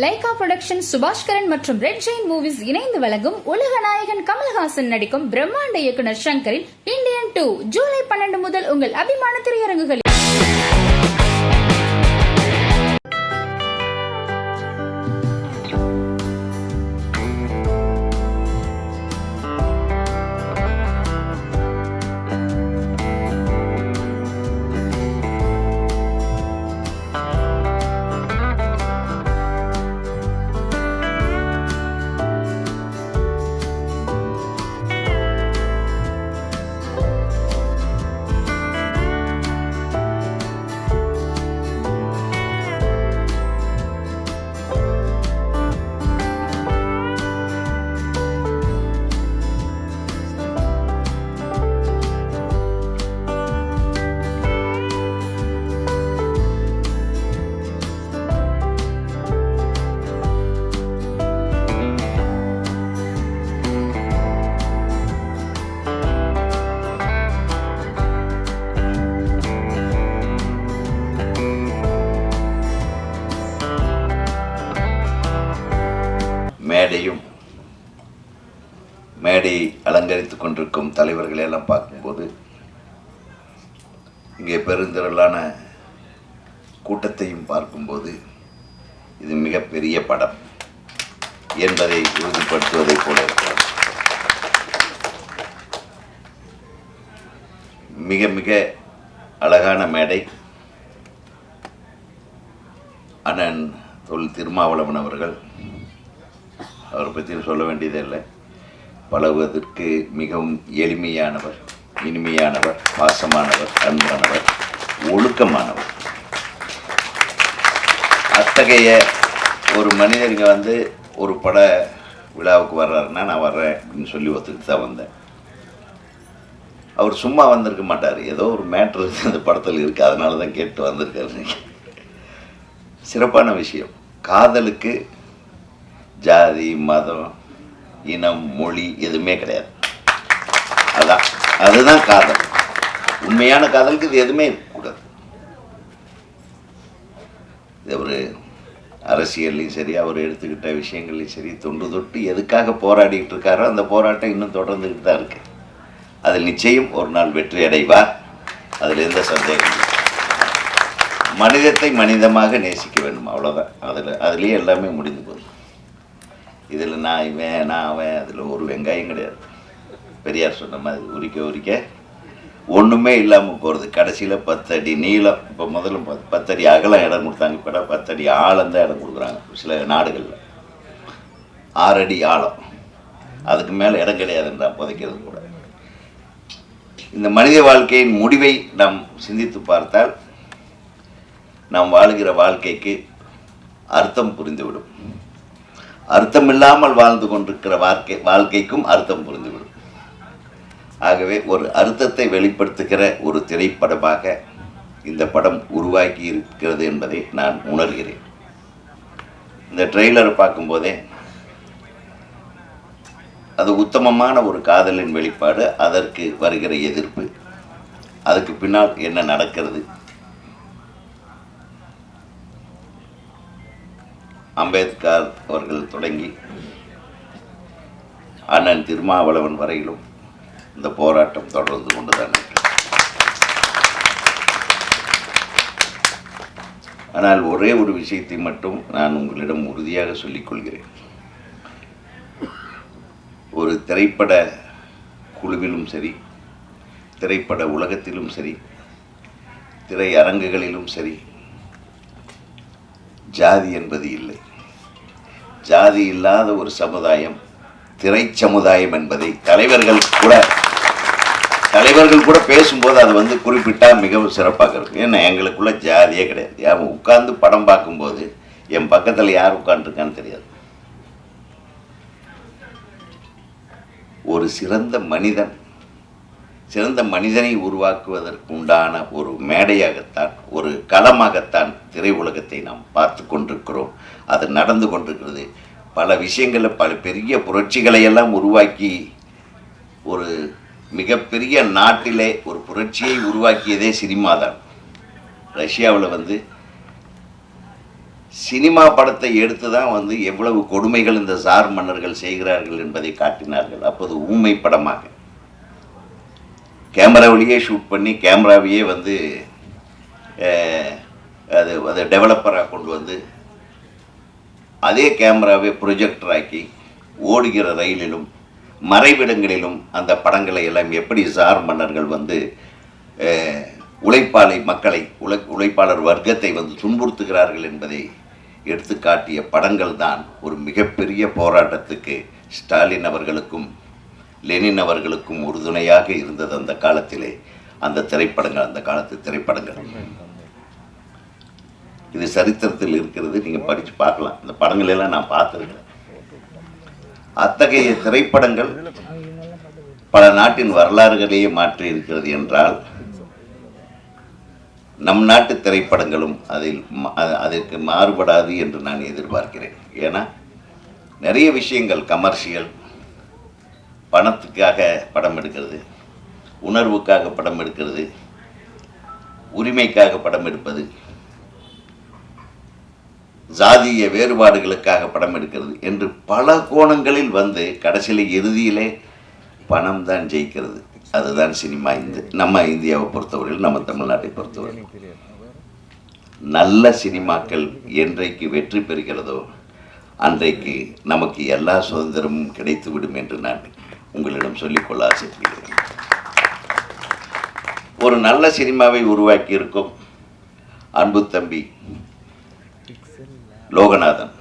Lyca production Subaskaran மற்றும் red Jain movies இணைந்து வழங்கும் உலக நாயகன் கமல்ஹாசன் நடிக்கும் பிரம்மாண்ட இயக்குனர் ஷங்கரின் இந்தியன் 2 ஜூலை 12 முதல் உங்கள் அபிமான திரையரங்குகளில். மேடை அலங்கரித்து கொண்டிருக்கும் தலைவர்களை எல்லாம் பார்க்கும்போது இங்கே பெருந்திரளான கூட்டத்தையும் பார்க்கும்போது இது மிகப்பெரிய படம் என்பதை உறுதிப்படுத்துவதைப் போல இருக்கிறது. மிக மிக அழகான மேடை. அண்ணன் தொல் திருமாவளவன் அவர்கள், அவரை பற்றி சொல்ல வேண்டியதே இல்லை. பழகுவதற்கு மிகவும் எளிமையானவர், இனிமையானவர், பாசமானவர், அன்பானவர், ஒழுக்கமானவர். அத்தகைய ஒரு மனிதர் இங்கே ஒரு பட விழாவுக்கு வர்றாருன்னா நான் வர்றேன் அப்படின்னு சொல்லி ஒத்துக்கிட்டு தான் வந்தேன். அவர் சும்மா வந்திருக்க மாட்டார், ஏதோ ஒரு மேட்ரு அந்த படத்தில் இருக்குது, அதனால தான் கேட்டு வந்திருக்காரு. சிறப்பான விஷயம். காதலுக்கு ஜாதி, மதம், இனம், மொழி எதுவுமே கிடையாது. அதுதான் காதல். உண்மையான காதலுக்கு இது எதுவுமே இருக்கக்கூடாது. இது ஒரு அரசியல்லையும் சரி, அவர் எடுத்துக்கிட்ட விஷயங்கள்லையும் சரி, தொன்று தொட்டு எதுக்காக போராடிட்டு இருக்காரோ அந்த போராட்டம் இன்னும் தொடர்ந்துக்கிட்டு தான் இருக்கு. அதில் நிச்சயம் ஒரு நாள் வெற்றி அடைவார், அதில் எந்த சந்தேகம் இல்லை. மனிதத்தை மனிதமாக நேசிக்க வேண்டும், அவ்வளோதான். அதுலேயே எல்லாமே முடிந்து போகுது. இதில் நான் இவன் நான் அவன், அதில் ஒரு வெங்காயம் கிடையாது. பெரியார் சொன்ன மாதிரி உரிக்க ஒன்றுமே இல்லாமல் போகிறது. கடைசியில் 10 அடி நீளம், இப்போ முதல்ல 10 அடி அகலம் இடம் கொடுத்தாங்க, இப்போ 10 அடி ஆழம் தான் இடம் கொடுக்குறாங்க சில நாடுகளில். 6 அடி ஆழம், அதுக்கு மேலே இடம் கிடையாதுன்றான் புதைக்கிறது கூட. இந்த மனித வாழ்க்கையின் முடிவை நாம் சிந்தித்து பார்த்தால் நாம் வாழுகிற வாழ்க்கைக்கு அர்த்தம் புரிந்துவிடும். அர்த்தம் இல்லாமல் வாழ்ந்து கொண்டிருக்கிற வாழ்க்கைக்கும் அர்த்தம் புரிந்துவிடும். ஆகவே ஒரு அர்த்தத்தை வெளிப்படுத்துகிற ஒரு திரைப்படமாக இந்த படம் உருவாக்கி இருக்கிறது என்பதை நான் உணர்கிறேன். இந்த ட்ரெய்லரை பார்க்கும்போதே அது உத்தமமான ஒரு காதலின் வெளிப்பாடு, அதற்கு வருகிற எதிர்ப்பு, அதுக்கு பின்னால் என்ன நடக்கிறது, அம்பேத்கர் அவர்கள் தொடங்கி அண்ணன் திருமாவளவன் வரையிலும் இந்த போராட்டம் தொடர்ந்து கொண்டுதான் இருக்கிறது. ஆனால் ஒரே ஒரு விஷயத்தை மட்டும் நான் உங்களிடம் உறுதியாக சொல்லிக்கொள்கிறேன். ஒரு திரைப்பட குழுவிலும் சரி, திரைப்பட உலகத்திலும் சரி, திரையரங்குகளிலும் சரி, ஜாதி என்பது இல்லை. ஜாதி இல்லாத ஒரு சமுதாயம் திரை சமுதாயம் என்பதை தலைவர்கள் கூட பேசும்போது அது குறிப்பிட்டால் மிகவும் சிறப்பாக இருக்கும். ஏன்னா எங்களுக்குள்ள ஜாதியே கிடையாது. யாரும் உட்கார்ந்து படம் பார்க்கும்போது என் பக்கத்தில் யார் உட்காந்துருக்கான்னு தெரியாது. ஒரு சிறந்த மனிதனை உருவாக்குவதற்கு உண்டான ஒரு மேடையாகத்தான், ஒரு களமாகத்தான் திரை உலகத்தை நாம் பார்த்து கொண்டிருக்கிறோம். அது நடந்து கொண்டிருக்கிறது. பல விஷயங்களில் பல பெரிய புரட்சிகளை எல்லாம் உருவாக்கி ஒரு மிகப்பெரிய நாட்டிலே ஒரு புரட்சியை உருவாக்கியதே சினிமா தான். ரஷ்யாவில் சினிமா படத்தை எடுத்து தான் வந்து எவ்வளவு கொடுமைகள் இந்த சார் மன்னர்கள் செய்கிறார்கள் என்பதை காட்டினார்கள். அப்போது ஊமை படமாக கேமராவிலேயே ஷூட் பண்ணி கேமராவையே வந்து அது டெவலப்பராக கொண்டு வந்து அதே கேமராவை ப்ரொஜெக்டர் ஆக்கி ஓடுகிற ரயிலிலும் மறைவிடங்களிலும் அந்த படங்களை எல்லாம் எப்படி சார் மன்னர்கள் வந்து உழைப்பாளர் வர்க்கத்தை வந்து துன்புறுத்துகிறார்கள் என்பதை எடுத்து காட்டிய படங்கள் தான் ஒரு மிகப்பெரிய போராட்டத்துக்கு ஸ்டாலின் அவர்களுக்கும் லெனின் அவர்களுக்கும் உறுதுணையாக இருந்தது. அந்த காலத்திலே அந்த திரைப்படங்கள், அந்த காலத்து திரைப்படங்கள் இது சரித்திரத்தில் இருக்கிறது. நீங்கள் படித்து பார்க்கலாம். இந்த படங்களெல்லாம் நான் பார்த்துருக்கேன். அத்தகைய திரைப்படங்கள் பல நாட்டின் வரலாறுகளையே மாற்றி இருக்கிறது என்றால் நம் நாட்டு திரைப்படங்களும் அதற்கு மாறுபடாது என்று நான் எதிர்பார்க்கிறேன். ஏன்னா நிறைய விஷயங்கள் கமர்ஷியல், பணத்துக்காக படம் எடுக்கிறது, உணர்வுக்காக படம் எடுக்கிறது, உரிமைக்காக படம் எடுப்பது, ஜாதிய வேறுபாடுகளுக்காக படம் எடுக்கிறது என்று பல கோணங்களில் வந்து கடைசியில் இறுதியிலே பணம் தான் ஜெயிக்கிறது. அதுதான் சினிமா. நம்ம இந்தியாவை பொறுத்தவரையில், நம்ம தமிழ்நாட்டை பொறுத்தவரை நல்ல சினிமாக்கள் என்றைக்கு வெற்றி பெறுகிறதோ அன்றைக்கு நமக்கு எல்லா சுதந்திரமும் கிடைத்துவிடும் என்று நான் உங்களிடம் சொல்லிக்கொள்ள ஆசைப்படுகிறேன். ஒரு நல்ல சினிமாவை உருவாக்கி இருக்கும் அன்பு தம்பி லோகநாதன்,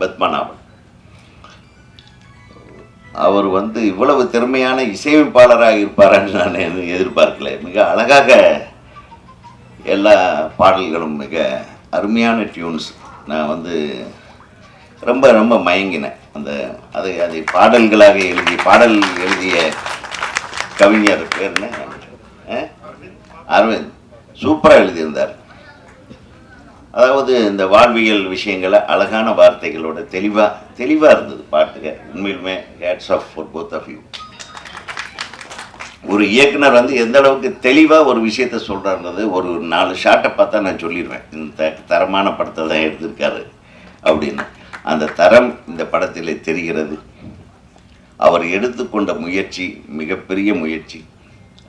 பத்மநாபன், அவர் வந்து இவ்வளவு திறமையான இசையமைப்பாளராக இருப்பாரான்னு நான் எதிர்பார்க்கல. மிக அழகாக எல்லா பாடல்களும், மிக அருமையான டியூன்ஸ். நான் வந்து ரொம்ப ரொம்ப மயங்கினேன். அதை பாடல்களாக பாடல் எழுதிய கவிஞர் பேர் என்ன, அரவிந்த், சூப்பராக எழுதியிருந்தார். அதாவது இந்த வாழ்வியல் விஷயங்களை அழகான வார்த்தைகளோட தெளிவாக இருந்தது பாட்டுங்க. உண்மையிலுமே hats off for both of you. ஒரு இயக்குனர் வந்து எந்த அளவுக்கு தெளிவாக ஒரு விஷயத்த சொல்கிறாருன்றது ஒரு 4 ஷாட்டை பார்த்தா நான் சொல்லிடுவேன், இந்த தரமான படத்தை தான் எடுத்திருக்காரு அப்படின்னு. அந்த தரம் இந்த படத்தில் தெரிகிறது. அவர் எடுத்துக்கொண்ட முயற்சி மிகப்பெரிய முயற்சி.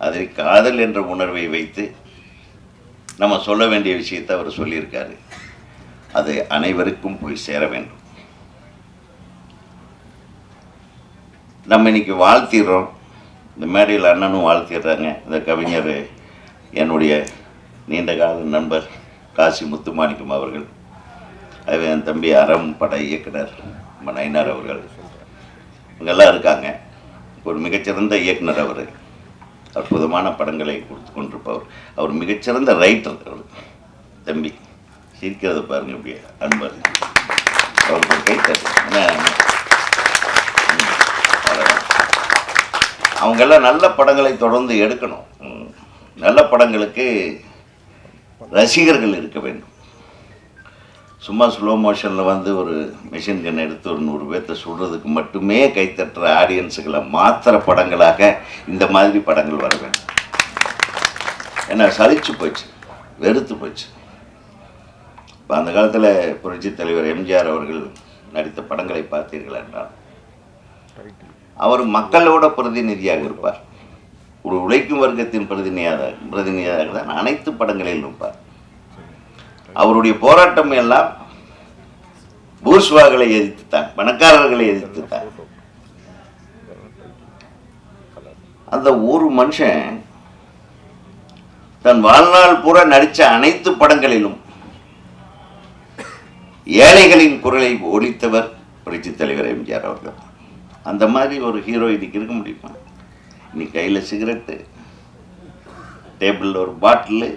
அதை காதல் என்ற உணர்வை வைத்து நம்ம சொல்ல வேண்டிய விஷயத்தை அவர் சொல்லியிருக்காரு. அது அனைவருக்கும் போய் சேர வேண்டும். நம்ம இன்னைக்கு வாழ்த்திடுறோம். இந்த மேடையில் அண்ணனும் வாழ்த்திடுறாங்க. இந்த கவிஞர் என்னுடைய நீண்ட கால நண்பர் காசி முத்துமாணிக்கம் அவர்கள், அது என் தம்பி அறம் பட இயக்குனர் நம்ம நயினார் அவர்கள், இவங்கெல்லாம் இருக்காங்க. ஒரு மிகச்சிறந்த இயக்குனர் அவர். அற்புதமான படங்களை கொடுத்து கொண்டிருப்பவர். அவர் மிகச்சிறந்த ரைட்டர். அவர் தம்பி சிரிக்கிறத பாருங்க, இப்படியே அன்பர் அவருக்கு கைத்தட்டு. அவங்கெல்லாம் நல்ல படங்களை தொடர்ந்து எடுக்கணும். நல்ல படங்களுக்கு ரசிகர்கள் இருக்க வேண்டும். சும்மா ஸ்லோ மோஷனில் வந்து ஒரு மிஷின் கன் எடுத்து ஒரு 100 பேர்த்த சுடுறதுக்கு மட்டுமே கைத்தட்டுற ஆடியன்ஸுகளை மாத்திர படங்களாக இந்த மாதிரி படங்கள் வர வேண்டும். ஏன்னா சலிச்சு போச்சு, வெறுத்து போச்சு. இப்போ அந்த காலத்தில் புரட்சி தலைவர் எம்ஜிஆர் அவர்கள் நடித்த படங்களை பார்த்தீர்கள் என்றால் அவர் மக்களோட பிரதிநிதியாக இருப்பார். ஒரு உழைக்கும் வர்க்கத்தின் பிரதிநிதியாக தான் அனைத்து படங்களிலும் இருப்பார். அவருடைய போராட்டம் எல்லாம் பூர்ஷ்வாக்களை எதிர்த்துத்தான், பணக்காரர்களை எதிர்த்துத்தான். அந்த ஒரு மனுஷன் தன் வாழ்நாள் பூரா நடித்த அனைத்து படங்களிலும் ஏழைகளின் குரலை ஒலித்தவர் புரட்சி தலைவர் எம்ஜிஆர் அவர்கள். அந்த மாதிரி ஒரு ஹீரோ இதுக்கு இருக்க முடியுமா? இன்னைக்கு கையில் சிகரெட்டு, டேபிளில் ஒரு பாட்டிலு,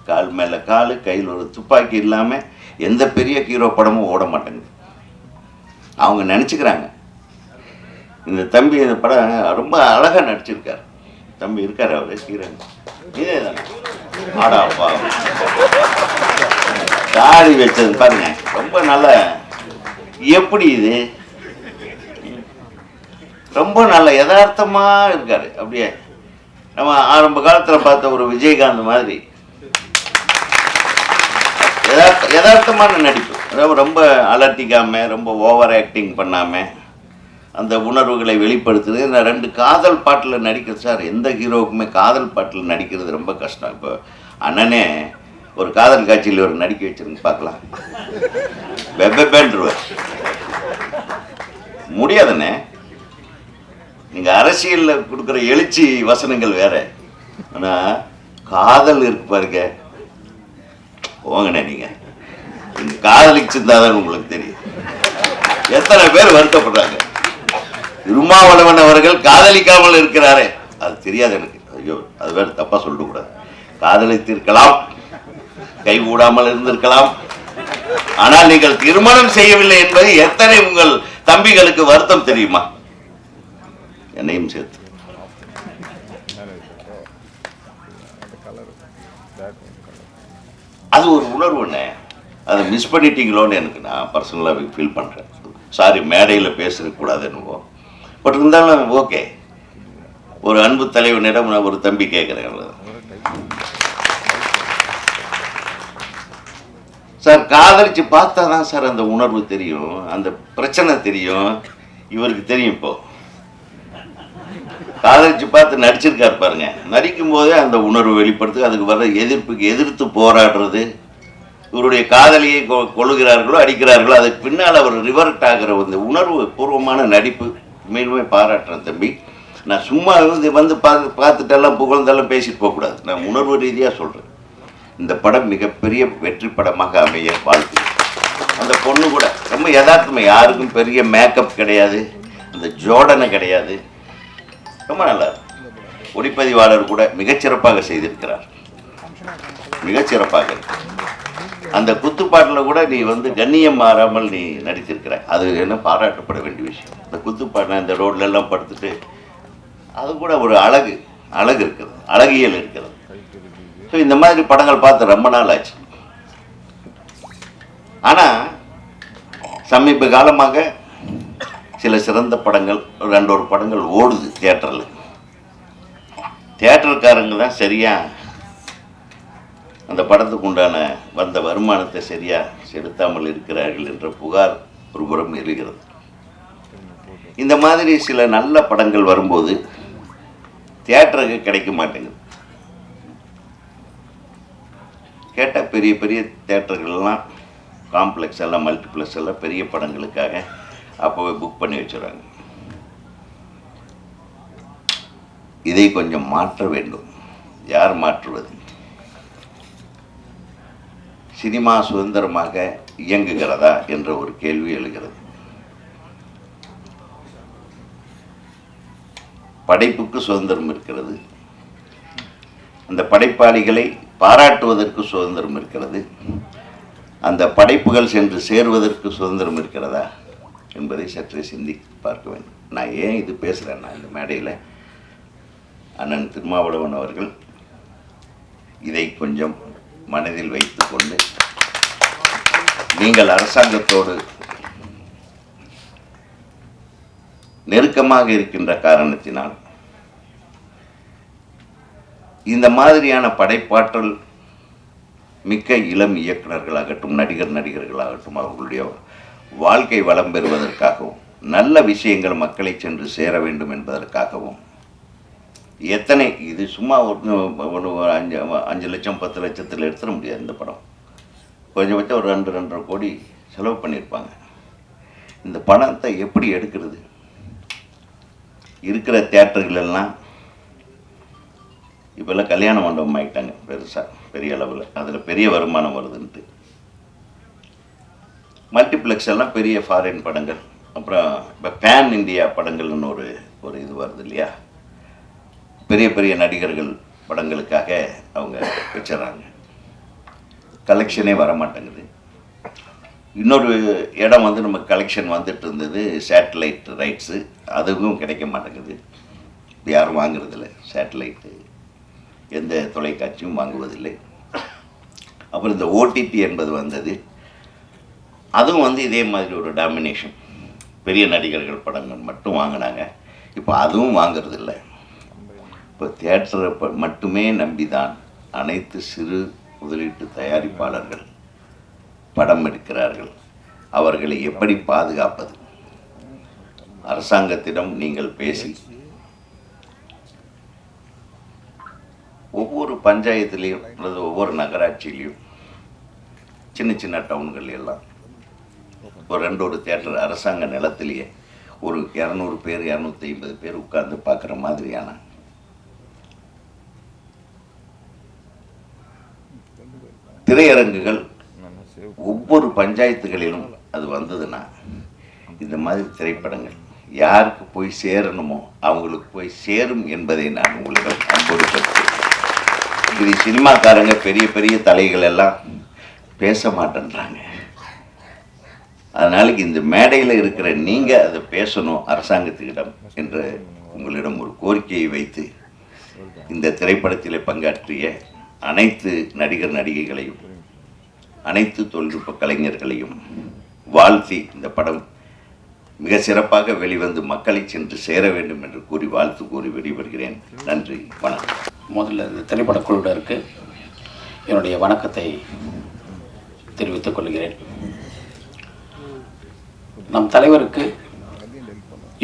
கால் மேலே கால், கையில் ஒரு துப்பாக்கி இல்லாமல் எந்த பெரிய ஹீரோ படமும் ஓட மாட்டேங்குது. அவங்க நினச்சிக்கிறாங்க. இந்த தம்பி இந்த படம் ரொம்ப அழகாக நடிச்சிருக்கார். தம்பி இருக்கார், அவர் ஹீரோ இதே தானே. ஆடாப்பா தாடி வச்சது பாருங்க, ரொம்ப நல்ல. எப்படி இது ரொம்ப நல்ல யதார்த்தமாக இருக்கார். அப்படியே நம்ம ஆரம்ப காலத்தில் பார்த்த ஒரு விஜயகாந்த் மாதிரி யதார்த்தமான நடிப்பு, அதாவது ரொம்ப அலட்டிக்காமல் ரொம்ப ஓவர் ஆக்டிங் பண்ணாமல் அந்த உணர்வுகளை வெளிப்படுத்துது. நான் 2 காதல் பாட்டில் நடிக்கிறது சார், எந்த ஹீரோவுக்குமே காதல் பாட்டில் நடிக்கிறது ரொம்ப கஷ்டம். இப்போ அண்ணனே ஒரு காதல் காட்சியில் ஒரு நடிக்க வச்சிருங்க பார்க்கலாம், வெப்பேன்றுவார். முடியாதுண்ணே, நீங்கள் அரசியலில் கொடுக்குற எழுச்சி வசனங்கள் வேற, ஆனால் காதல் இருக்கு பாருங்க, போங்கண்ணே. நீங்கள் காதலிச்சிருந்தாதான் உங்களுக்கு தெரியும் எத்தனை பேர் வருத்தப்படுறாங்க. திருமாவளவன் அவர்கள் காதலிக்காமல் இருக்கிறாரே, அது தெரியாது எனக்கு. ஐயோ, அது வேற தப்பா சொல்லக்கூடாது. காதலித்திருக்கலாம், கைகூடாமல் இருந்திருக்கலாம், ஆனால் நீங்கள் திருமணம் செய்யவில்லை என்பது எத்தனை உங்கள் தம்பிகளுக்கு வருத்தம் தெரியுமா? என்னையும் சேர்த்து. அது ஒரு உணர்வுண்ணே, அதை மிஸ் பண்ணிட்டீங்களோன்னு எனக்கு நான் பர்சனலாக ஃபீல் பண்ணுறேன். சாரி, மேடையில் பேசக்கூடாது என்னவோ, பட் இருந்தாலும் ஓகே. ஒரு அன்பு தலைவனிடம் நான் ஒரு தம்பி கேட்குறேன் சார், காதலிச்சு பார்த்தா தான் சார் அந்த உணர்வு தெரியும், அந்த பிரச்சனை தெரியும். இவருக்கு தெரியும். இப்போ காதலிச்சு பார்த்து நடிச்சிருக்காரு பாருங்க, நடிக்கும் போதே அந்த உணர்வு வெளிப்படுத்து, அதுக்கு வர எதிர்ப்புக்கு எதிர்த்து போராடுறது. இவருடைய காதலியை கொள்ளுகிறார்களோ அடிக்கிறார்களோ, அதுக்கு பின்னால் அவர் ரிவர்ட் ஆகிற அந்த உணர்வு பூர்வமான நடிப்பு உண்மையிலுமே பாராட்டுறேன் தம்பி. நான் சும்மா வந்து பார்த்துட்டெல்லாம் புகழ்ந்தெல்லாம் பேசிட்டு போகக்கூடாது, நான் உணர்வு ரீதியாக சொல்கிறேன். இந்த படம் மிகப்பெரிய வெற்றி படமாக அமைய வாழ்த்து. அந்த பொண்ணு கூட ரொம்ப யதார்த்தமாக, யாருக்கும் பெரிய மேக்கப் கிடையாது, அந்த ஜோடனை கிடையாது, ரொம்ப நல்லா. ஒளிப்பதிவாளர் கூட மிகச்சிறப்பாக செய்திருக்கிறார், மிகச்சிறப்பாக. அந்த குத்துப்பாட்டில் கூட நீ வந்து கண்ணியம் மாறாமல் நீ நடித்திருக்கிற, அது என்ன பாராட்டப்பட வேண்டிய விஷயம். இந்த குத்துப்பாட்டில் இந்த ரோட்ல எல்லாம் படுத்துட்டு, அது கூட ஒரு அழகு இருக்குது, அழகியல் இருக்கிறது. ஸோ இந்த மாதிரி படங்கள் பார்த்து ரொம்ப நாள் ஆச்சு. ஆனால் சமீப காலமாக சில சிறந்த படங்கள், 2 படங்கள் ஓடுது தியேட்டரில். தியேட்டருக்காரங்க தான் சரியாக அந்த படத்துக்கு உண்டான வந்த வருமானத்தை சரியாக செலுத்தாமல் இருக்கிறார்கள் என்ற புகார் ஒரு புறம் எழுகிறது. இந்த மாதிரி சில நல்ல படங்கள் வரும்போது தியேட்டருக்கு கிடைக்க மாட்டேங்குது. கேட்டால் பெரிய பெரிய தியேட்டர்கள்லாம், காம்ப்ளெக்ஸ் எல்லாம், மல்டிப்ளெக்ஸ் எல்லாம் பெரிய படங்களுக்காக அப்போவே புக் பண்ணி வச்சுறாங்க. இதை கொஞ்சம் மாற்ற வேண்டும். யார் மாற்றுவது? சினிமா சுதந்திரமாக இயங்குகிறதா என்ற ஒரு கேள்வி எழுகிறது. படைப்புக்கு சுதந்திரம் இருக்கிறது, அந்த படைப்பாளிகளை பாராட்டுவதற்கு சுதந்திரம் இருக்கிறது, அந்த படைப்புகள் சென்று சேருவதற்கு சுதந்திரம் இருக்கிறதா என்பதை சற்றே சிந்தித்து பார்க்க வேண்டும். நான் ஏன் இது பேசுகிறேன்னா, இந்த மேடையில் அண்ணன் திருமாவளவன் அவர்கள் இதை கொஞ்சம் மனதில் வைத்துக்கொண்டு, நீங்கள் அரசாங்கத்தோடு நெருக்கமாக இருக்கின்ற காரணத்தினால் இந்த மாதிரியான படைப்பாற்றல் மிக்க இளம் இயக்குநர்களாகட்டும், நடிகர்களாகட்டும், அவர்களுடைய வாழ்க்கை வளம் பெறுவதற்காகவும், நல்ல விஷயங்கள் மக்களை சென்று சேர வேண்டும் என்பதற்காகவும், எத்தனை இது சும்மா ஒரு 5 லட்சம் 10 லட்சத்தில் எடுத்துட முடியாது. இந்த படம் கொஞ்சம் ஒரு 2-2.5 கோடி செலவு பண்ணியிருப்பாங்க. இந்த பணத்தை எப்படி எடுக்கிறது? இருக்கிற தியேட்டர்களெல்லாம் இப்போல்லாம் கல்யாண மண்டபம் ஆகிட்டாங்க பெருசாக, பெரிய அளவில், அதில் பெரிய வருமானம் வருதுன்ட்டு. மல்டிப்ளெக்ஸ் எல்லாம் பெரிய ஃபாரின் படங்கள், அப்புறம் இப்போ பேன் இந்தியா படங்கள்னு ஒரு இது வருது இல்லையா, பெரிய பெரிய நடிகர்கள் படங்களுக்காக அவங்க வச்சிடறாங்க. கலெக்ஷனே வர மாட்டேங்குது. இன்னொரு இடம் வந்து நமக்கு கலெக்ஷன் வந்துட்டு இருந்தது, சேட்டலைட் ரைட்ஸு, அதுவும் கிடைக்க மாட்டேங்குது. யாரும் வாங்குறதில்லை, சேட்டலைட்டு எந்த தொலைக்காட்சியும் வாங்குவதில்லை. அப்புறம் இந்த ஓடிடி என்பது வந்தது, அதுவும் வந்து இதே மாதிரி ஒரு டாமினேஷன், பெரிய நடிகர்கள் படங்கள் மட்டும் வாங்கினாங்க. இப்போ அதுவும் வாங்கிறதில்லை. இப்போ தியேட்டரை மட்டுமே நம்பிதான் அனைத்து சிறு முதலீட்டு தயாரிப்பாளர்கள் படம் எடுக்கிறார்கள், அவர்களை எப்படி பாதுகாப்பது? அரசாங்கத்திடம் நீங்கள் பேசி ஒவ்வொரு பஞ்சாயத்துலேயும் அல்லது ஒவ்வொரு நகராட்சியிலையும் சின்ன சின்ன டவுன்கள் எல்லாம் ஒரு 2 தியேட்டர் அரசாங்க நிலத்திலேயே ஒரு 200 பேர் 250 பேர் உட்கார்ந்து பார்க்குற மாதிரியான திரையரங்குகள் ஒவ்வொரு பஞ்சாயத்துகளிலும் அது வந்ததுன்னா இந்த மாதிரி திரைப்படங்கள் யாருக்கு போய் சேரணுமோ அவங்களுக்கு போய் சேரும் என்பதை நான் உங்களிடம் அன்போடு பெற்றேன். இது சினிமாக்காரங்க பெரிய பெரிய தலைகள் எல்லாம் பேச மாட்டேன்றாங்க. அதனால இந்த மேடையில் இருக்கிற நீங்கள் அதை பேசணும் அரசாங்கத்திடம் என்ற உங்களிடம் ஒரு கோரிக்கையை வைத்து இந்த திரைப்படத்தில் பங்காற்றிய அனைத்து நடிகர் நடிகைகளையும் அனைத்து தொழில்நுட்ப கலைஞர்களையும் வாழ்த்தி இந்த படம் மிக சிறப்பாக வெளிவந்து மக்களை சென்று சேர வேண்டும் என்று கூறி வாழ்த்து கூறி வெளிவருகிறேன். நன்றி, வணக்கம். முதல்ல இந்த திரைப்பட குழுவினருக்கு என்னுடைய வணக்கத்தை தெரிவித்துக் கொள்கிறேன். நம் தலைவருக்கு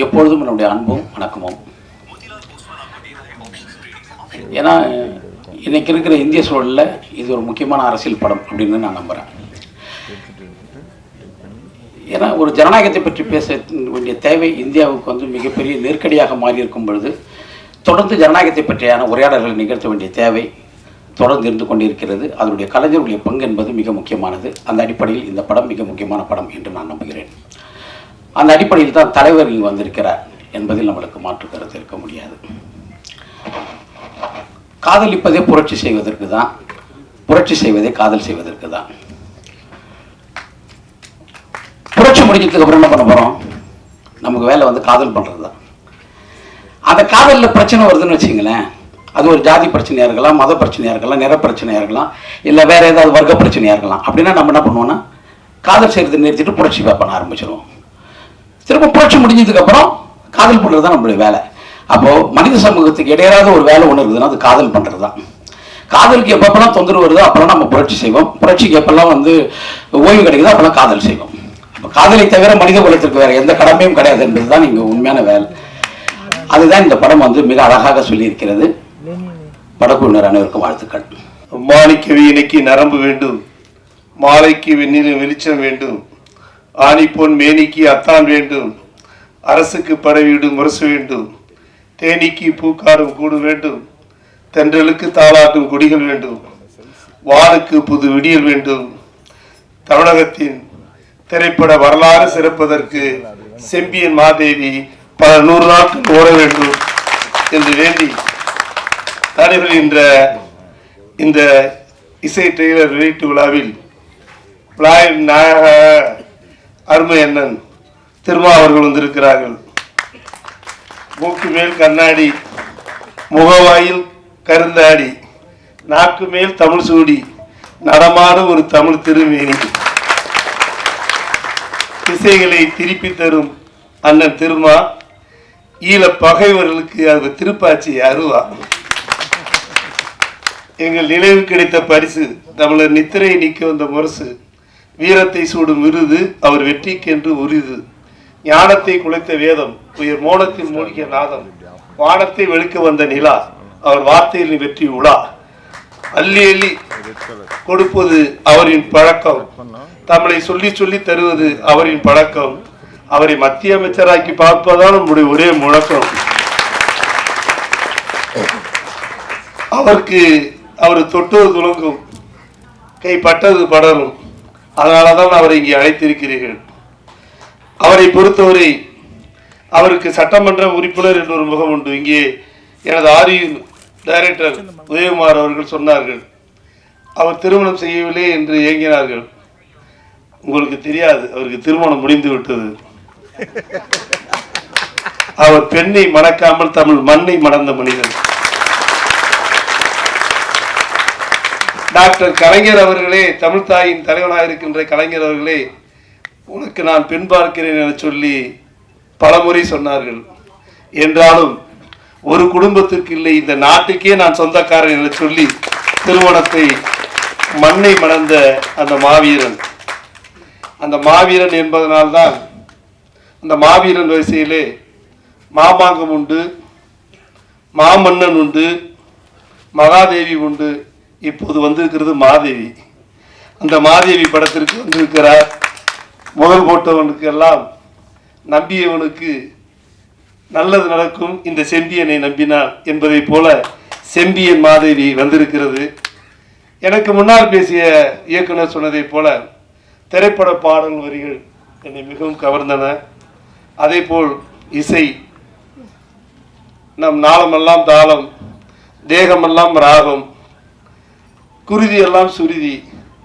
எப்பொழுதும் என்னுடைய அன்பும் வணக்கமும். ஏன்னா இன்னைக்கு இருக்கிற இந்திய சூழலில் இது ஒரு முக்கியமான அரசியல் படம் அப்படின்னு நான் நம்புகிறேன். ஏன்னா ஒரு ஜனநாயகத்தை பற்றி பேச வேண்டிய தேவை இந்தியாவுக்கு வந்து மிகப்பெரிய நெருக்கடியாக மாறியிருக்கும் பொழுது தொடர்ந்து ஜனநாயகத்தை பற்றியான உரையாடல்களை நிகழ்த்த வேண்டிய தேவை தொடர்ந்து இருந்து கொண்டிருக்கிறது. அதனுடைய கலைஞர்களுடைய பங்கு என்பது மிக முக்கியமானது. அந்த அடிப்படையில் இந்த படம் மிக முக்கியமான படம் என்று நான் நம்புகிறேன். அந்த அடிப்படையில் தான் தலைவர் இங்கு வந்திருக்கிறார் என்பதில் நம்மளுக்கு மாற்று கருத்து இருக்க முடியாது. காதலிப்பதே புரட்சி செய்வதற்கு தான், புரட்சி செய்வதே காதல் செய்வதற்கு தான். புரட்சி முடிஞ்சதுக்கு அப்புறம் என்ன பண்ண போகிறோம்? நமக்கு வேலை வந்து காதல் பண்ணுறது தான். அந்த காதலில் பிரச்சனை வருதுன்னு வச்சுங்களேன், அது ஒரு ஜாதி பிரச்சனையாக இருக்கலாம், மத பிரச்சனையாக இருக்கலாம், நிற பிரச்சனையாக இருக்கலாம், இல்லை வேறு ஏதாவது வர்க்க பிரச்சனையாக இருக்கலாம். அப்படின்னா நம்ம என்ன பண்ணுவோம்னா காதல் செய்கிறத நிறுத்திட்டு புரட்சி பண்ண ஆரம்பிச்சிடுவோம். திரும்ப புரட்சி முடிஞ்சதுக்கப்புறம் காதல் பண்ணுறது தான் நம்மளுடைய வேலை. அப்போது மனித சமூகத்துக்கு இடையராத ஒரு வேலை ஒன்று இருக்குதுன்னா அது காதல் பண்ணுறது தான். காதலுக்கு எப்பப்பெல்லாம் தொந்தரவு வருதோ அப்போல்லாம் நம்ம புரட்சி செய்வோம். புரட்சிக்கு எப்பெல்லாம் வந்து ஓய்வு கிடைக்குதோ அப்போல்லாம் காதல் செய்வோம். இப்போ காதலை தவிர மனித குலத்திற்கு வேறு எந்த கடமையும் கிடையாது என்பது தான் இங்கே உண்மையான வேலை. அதுதான் இந்த படம் வந்து மிக அழகாக சொல்லியிருக்கிறது. படக்குழுவினர் அனைவருக்கும் வாழ்த்துக்கள். மாணிக்க வீணைக்கு நரம்பு வேண்டும், மாலைக்கு வெண்ணிலும் வெளிச்சம் வேண்டும், ஆணிப்பொன் மேனிக்கு அத்தான் வேண்டும், அரசுக்கு படைவீடு முரசு வேண்டும், தேனீக்கு பூக்காடும் கூடு வேண்டும், தென்றலுக்கு தாளாட்டும் கொடிகள் வேண்டும், வானுக்கு புது விடியல் வேண்டும், தமிழகத்தின் திரைப்பட வரலாறு சிறப்பதற்கு செம்பியன் மாதேவி பல 100 நாட்கள் ஓட வேண்டும் என்று வேண்டி நடைபெறுகின்ற இந்த இசை ட்ரெய்லர் வெளியீட்டு விழாவில் நாயக அருமை அண்ணன் திருமா அவர்கள் வந்திருக்கிறார்கள். மூக்கு மேல் கண்ணாடி, முகவாயில் கருந்தாடி, நாக்கு மேல் தமிழ் சூடி, நடமாடும் ஒரு தமிழ் திருமேனி, திசைகளை திருப்பி தரும் அண்ணன் திருமா, ஈழ பகைவர்களுக்கு அது திருப்பாச்சி அருவா. எங்கள் நினைவு கிடைத்த பரிசு தமிழர் நித்திரை நீக்க வந்த முரசு, வீரத்தை சூடும் விருது அவர் வெற்றிக்கென்று உரிது, ஞானத்தை குலைத்த வேதம் உயர் மோனத்தில் மூழ்கிய நாதம், வானத்தை வெளுக்க வந்த நிலா அவர் வார்த்தையில் வெற்றி உலா, அள்ளி அள்ளி கொடுப்பது அவரின் பழக்கம், தமிழை சொல்லி சொல்லி தருவது அவரின் பழக்கம், அவரை மத்திய அமைச்சராக்கி பார்ப்பதுதான் நம்முடைய ஒரே முழக்கம். அவருக்கு அவர் தொட்டது துலங்கும், கை பட்டது படரும். அதனாலதான் அவரை இங்கே அழைத்திருக்கிறீர்கள். அவரை பொறுத்தவரை அவருக்கு சட்டமன்ற உறுப்பினர் என்ற ஒரு முகம் உண்டு. இங்கே எனது ஆரியின் டைரக்டர் உதயகுமார் அவர்கள் சொன்னார்கள், அவர் திருமணம் செய்யவில்லை என்று ஏங்கினார்கள். உங்களுக்கு தெரியாது, அவருக்கு திருமணம் முடிந்து விட்டது. அவர் பெண்ணை மணக்காமல் தமிழ் மண்ணை மணந்த மனிதன். டாக்டர் கலைஞர் அவர்களே, தமிழ் தாயின் தலைவனாக இருக்கின்ற கலைஞர் அவர்களே, உனக்கு நான் பெண் பார்க்கிறேன் என சொல்லி பலமுறை சொன்னார்கள். என்றாலும் ஒரு குடும்பத்திற்கு இல்லை, இந்த நாட்டுக்கே நான் சொந்தக்காரன் என சொல்லி திருமணத்தை மண்ணை மணந்த அந்த மாவீரன் அந்த மாவீரன் என்பதனால்தான் அந்த மாவீரன் வரிசையிலே மாமாங்கம் உண்டு, மாமன்னன் உண்டு, மகாதேவி உண்டு. இப்போது வந்திருக்கிறது மாதேவி. அந்த மாதேவி படத்திற்கு வந்திருக்கிறார். முதல் போட்டவனுக்கு எல்லாம் நம்பியவனுக்கு நல்லது நடக்கும், இந்த செம்பியனை நம்பினான் என்பதை போல செம்பியன் மாதேவி வந்திருக்கிறது. எனக்கு முன்னால் பேசிய இயக்குனர் சொன்னதை போல திரைப்பட பாடல் வரிகள் என்னை மிகவும் கவர்ந்தன. அதே போல் இசை, நம் நாளமெல்லாம் தாளம், தேகமெல்லாம் ராகம், குருதி எல்லாம் சுருதி,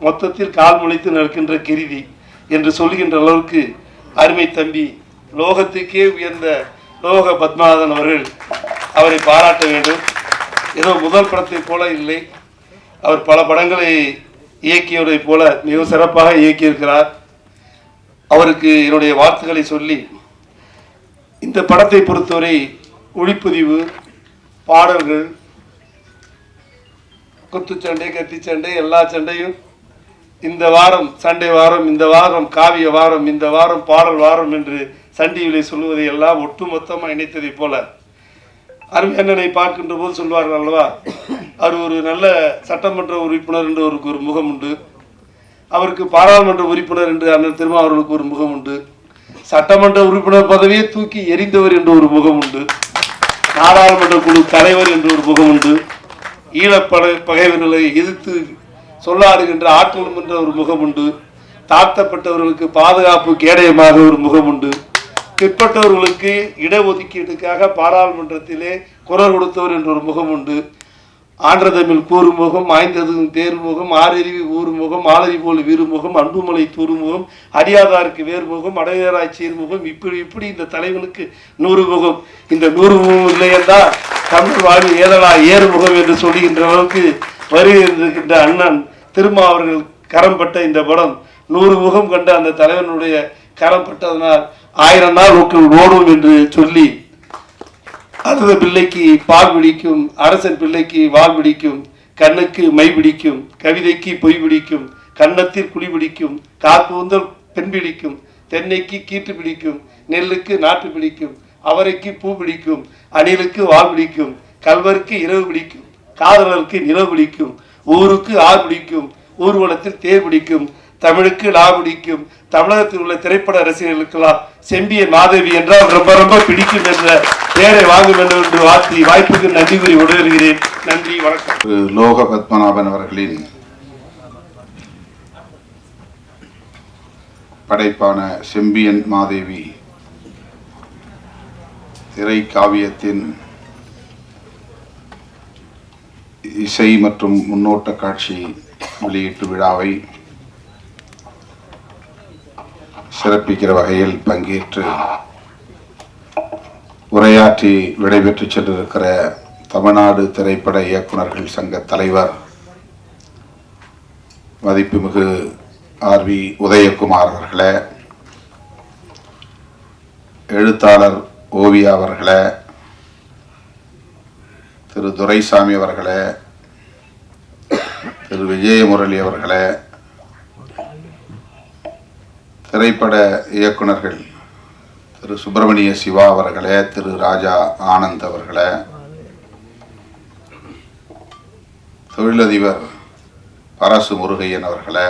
மொத்தத்தில் கால் முளைத்து நடக்கின்ற கிருதி என்று சொல்கின்ற அளவுக்கு அருமை தம்பி, லோகத்துக்கே உயர்ந்த லோக பத்மநாதன் அவர்கள், அவரை பாராட்ட வேண்டும். ஏதோ முதல் படத்தை போல இல்லை, அவர் பல படங்களை இயக்கியவரை போல மிகவும் சிறப்பாக இயக்கியிருக்கிறார். அவருக்கு என்னுடைய வாழ்த்துக்களை சொல்லி, இந்த படத்தை பொறுத்தவரை ஒளிப்பதிவு, பாடல்கள், குத்துச்சண்டை, கத்திச்சண்டை, எல்லா சண்டையும், இந்த வாரம் சண்டை வாரம், இந்த வாரம் காவிய வாரம், இந்த வாரம் பாடல் வாரம் என்று சண்டிகளை சொல்லுவதை எல்லாம் ஒட்டுமொத்தமாக இணைத்ததை போல அருமையண்ணனை பார்க்கின்ற போது சொல்வார்கள் அல்லவா, அவர் ஒரு நல்ல சட்டமன்ற உறுப்பினர் என்று அவருக்கு ஒரு முகம் உண்டு, அவருக்கு பாராளுமன்ற உறுப்பினர் என்று அண்ணன் திருமாவர்களுக்கு ஒரு முகம் உண்டு, சட்டமன்ற உறுப்பினர் பதவியை தூக்கி எரிந்தவர் என்று ஒரு முகம் உண்டு, நாடாளுமன்ற குழு தலைவர் என்று ஒரு முகம் உண்டு, பகைவர்களை எதிர்த்து சொல்லாடுகின்ற ஆற்றலும் என்ற ஒரு முகம் உண்டு, தாழ்த்தப்பட்டவர்களுக்கு பாதுகாப்பு கேடயமாக ஒரு முகம் உண்டு, பிற்பட்டவர்களுக்கு இடஒதுக்கீட்டுக்காக பாராளுமன்றத்திலே குரல் கொடுத்தவர் என்ற ஒரு முகம் உண்டு, ஆன்றதமிழ் கூறுமுகம், ஆய்ந்ததும் தேர்முகம், ஆறறிவி ஊர்முகம், ஆளறி போல் வீறுமுகம், அன்புமலை தூர்முகம், அடியாதாருக்கு வேறுமுகம், அடையாராய் சீர்முகம், இப்படி இந்த தலைவனுக்கு 100 முகம். இந்த 100 முகம் இல்லை என்றால் தமிழ் வாழ்வு ஏதலா ஏறுமுகம் என்று சொல்லுகின்ற அளவுக்கு வருகின்ற அண்ணன் திருமா அவர்கள் கரம் பட்ட இந்த படம் 100 முகம் கண்ட அந்த தலைவனுடைய கரம் பட்டதனால் 1000 நாள் ஓடும் என்று சொல்லி, அழுத பிள்ளைக்கு பால் பிடிக்கும், அரசன் பிள்ளைக்கு வால் பிடிக்கும், கண்ணுக்கு மை பிடிக்கும், கவிதைக்கு பொய் பிடிக்கும், கன்னத்தில் குழி பிடிக்கும், காற்பூந்தல் பெண் பிடிக்கும், தென்னைக்கு கீற்று பிடிக்கும், நெல்லுக்கு நாட்டு பிடிக்கும், அவரைக்கு பூ பிடிக்கும், அணிலுக்கு வால் பிடிக்கும், கல்வருக்கு இரவு பிடிக்கும், காதலருக்கு நிலவு பிடிக்கும், ஊருக்கு ஆறு பிடிக்கும், ஊர்வலத்தில் தேர் பிடிக்கும், தமிழுக்கு லா பிடிக்கும், தமிழகத்தில் உள்ள திரைப்பட ரசிகர்களுக்கெல்லாம் செம்பியன் மாதேவி என்றால் ரொம்ப ரொம்ப பிடிக்கும் என்ற பெயரை வாங்க வேண்டும் என்று வாழ்த்தி வாய்ப்புக்கு நன்றி கூறி விடைபெறுகிறேன். நன்றி, வணக்கம். லோக பத்மநாபன் அவர்களின் படைப்பான செம்பியன் மாதேவி திரை காவியத்தின் இசை மற்றும் முன்னோட்ட காட்சி வெளியீட்டு விழாவை சிறப்பிக்கிற வகையில் பங்கேற்று உரையாற்றி விடைபெற்று சென்றிருக்கிற தமிழ்நாடு திரைப்பட இயக்குநர்கள் சங்க தலைவர் மதிப்புமிகு ஆர்.வி. உதயகுமார் அவர்களே, எழுத்தாளர் ஓவியா அவர்களே, திரு துரைசாமி அவர்களே, திரு விஜயமுரளி அவர்களே, திரைப்பட இயக்குநர்கள் திரு சுப்பிரமணிய சிவா அவர்களே, திரு ராஜா ஆனந்த் அவர்களே, தொழிலதிபர் பரசு முருகையன் அவர்களே,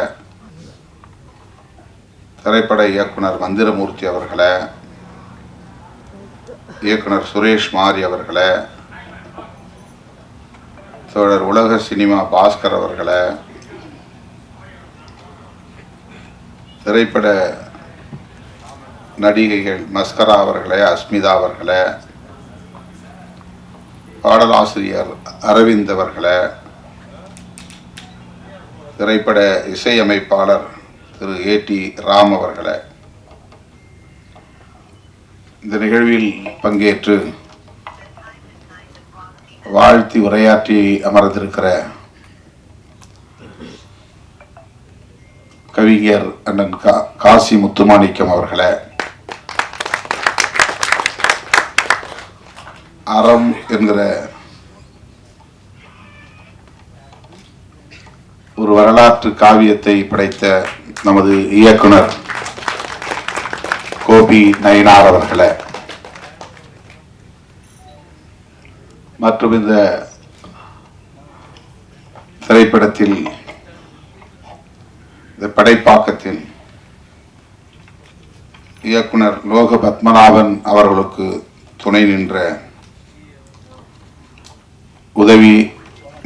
திரைப்பட இயக்குனர் மந்திரமூர்த்தி அவர்களே, இயக்குனர் சுரேஷ் மாரி அவர்களே, தோழர் உலக சினிமா பாஸ்கர் அவர்களே, திரைப்பட நடிகைகள் மஸ்கரா அவர்களே, அஸ்மிதா அவர்களே, பாடலாசிரியர் அரவிந்த் அவர்களே, திரைப்பட இசையமைப்பாளர் திரு ஏ.டி. ராம் அவர்களே, இந்த நிகழ்வில் பங்கேற்று வாழ்த்தி உரையாற்றி அமர்ந்திருக்கிற கவிஞர் அண்ணன் காசி முத்துமாணிக்கம் அவர்களே, அறம் என்கிற ஒரு வரலாற்று காவியத்தை படைத்த நமது இயக்குனர் கோபி நயினார் அவர்களே மற்றும் இந்த திரைப்படத்தில் இந்த படைப்பாக்கத்தில் இயக்குனர் லோக பத்மநாபன் அவர்களுக்கு துணை நின்ற உதவி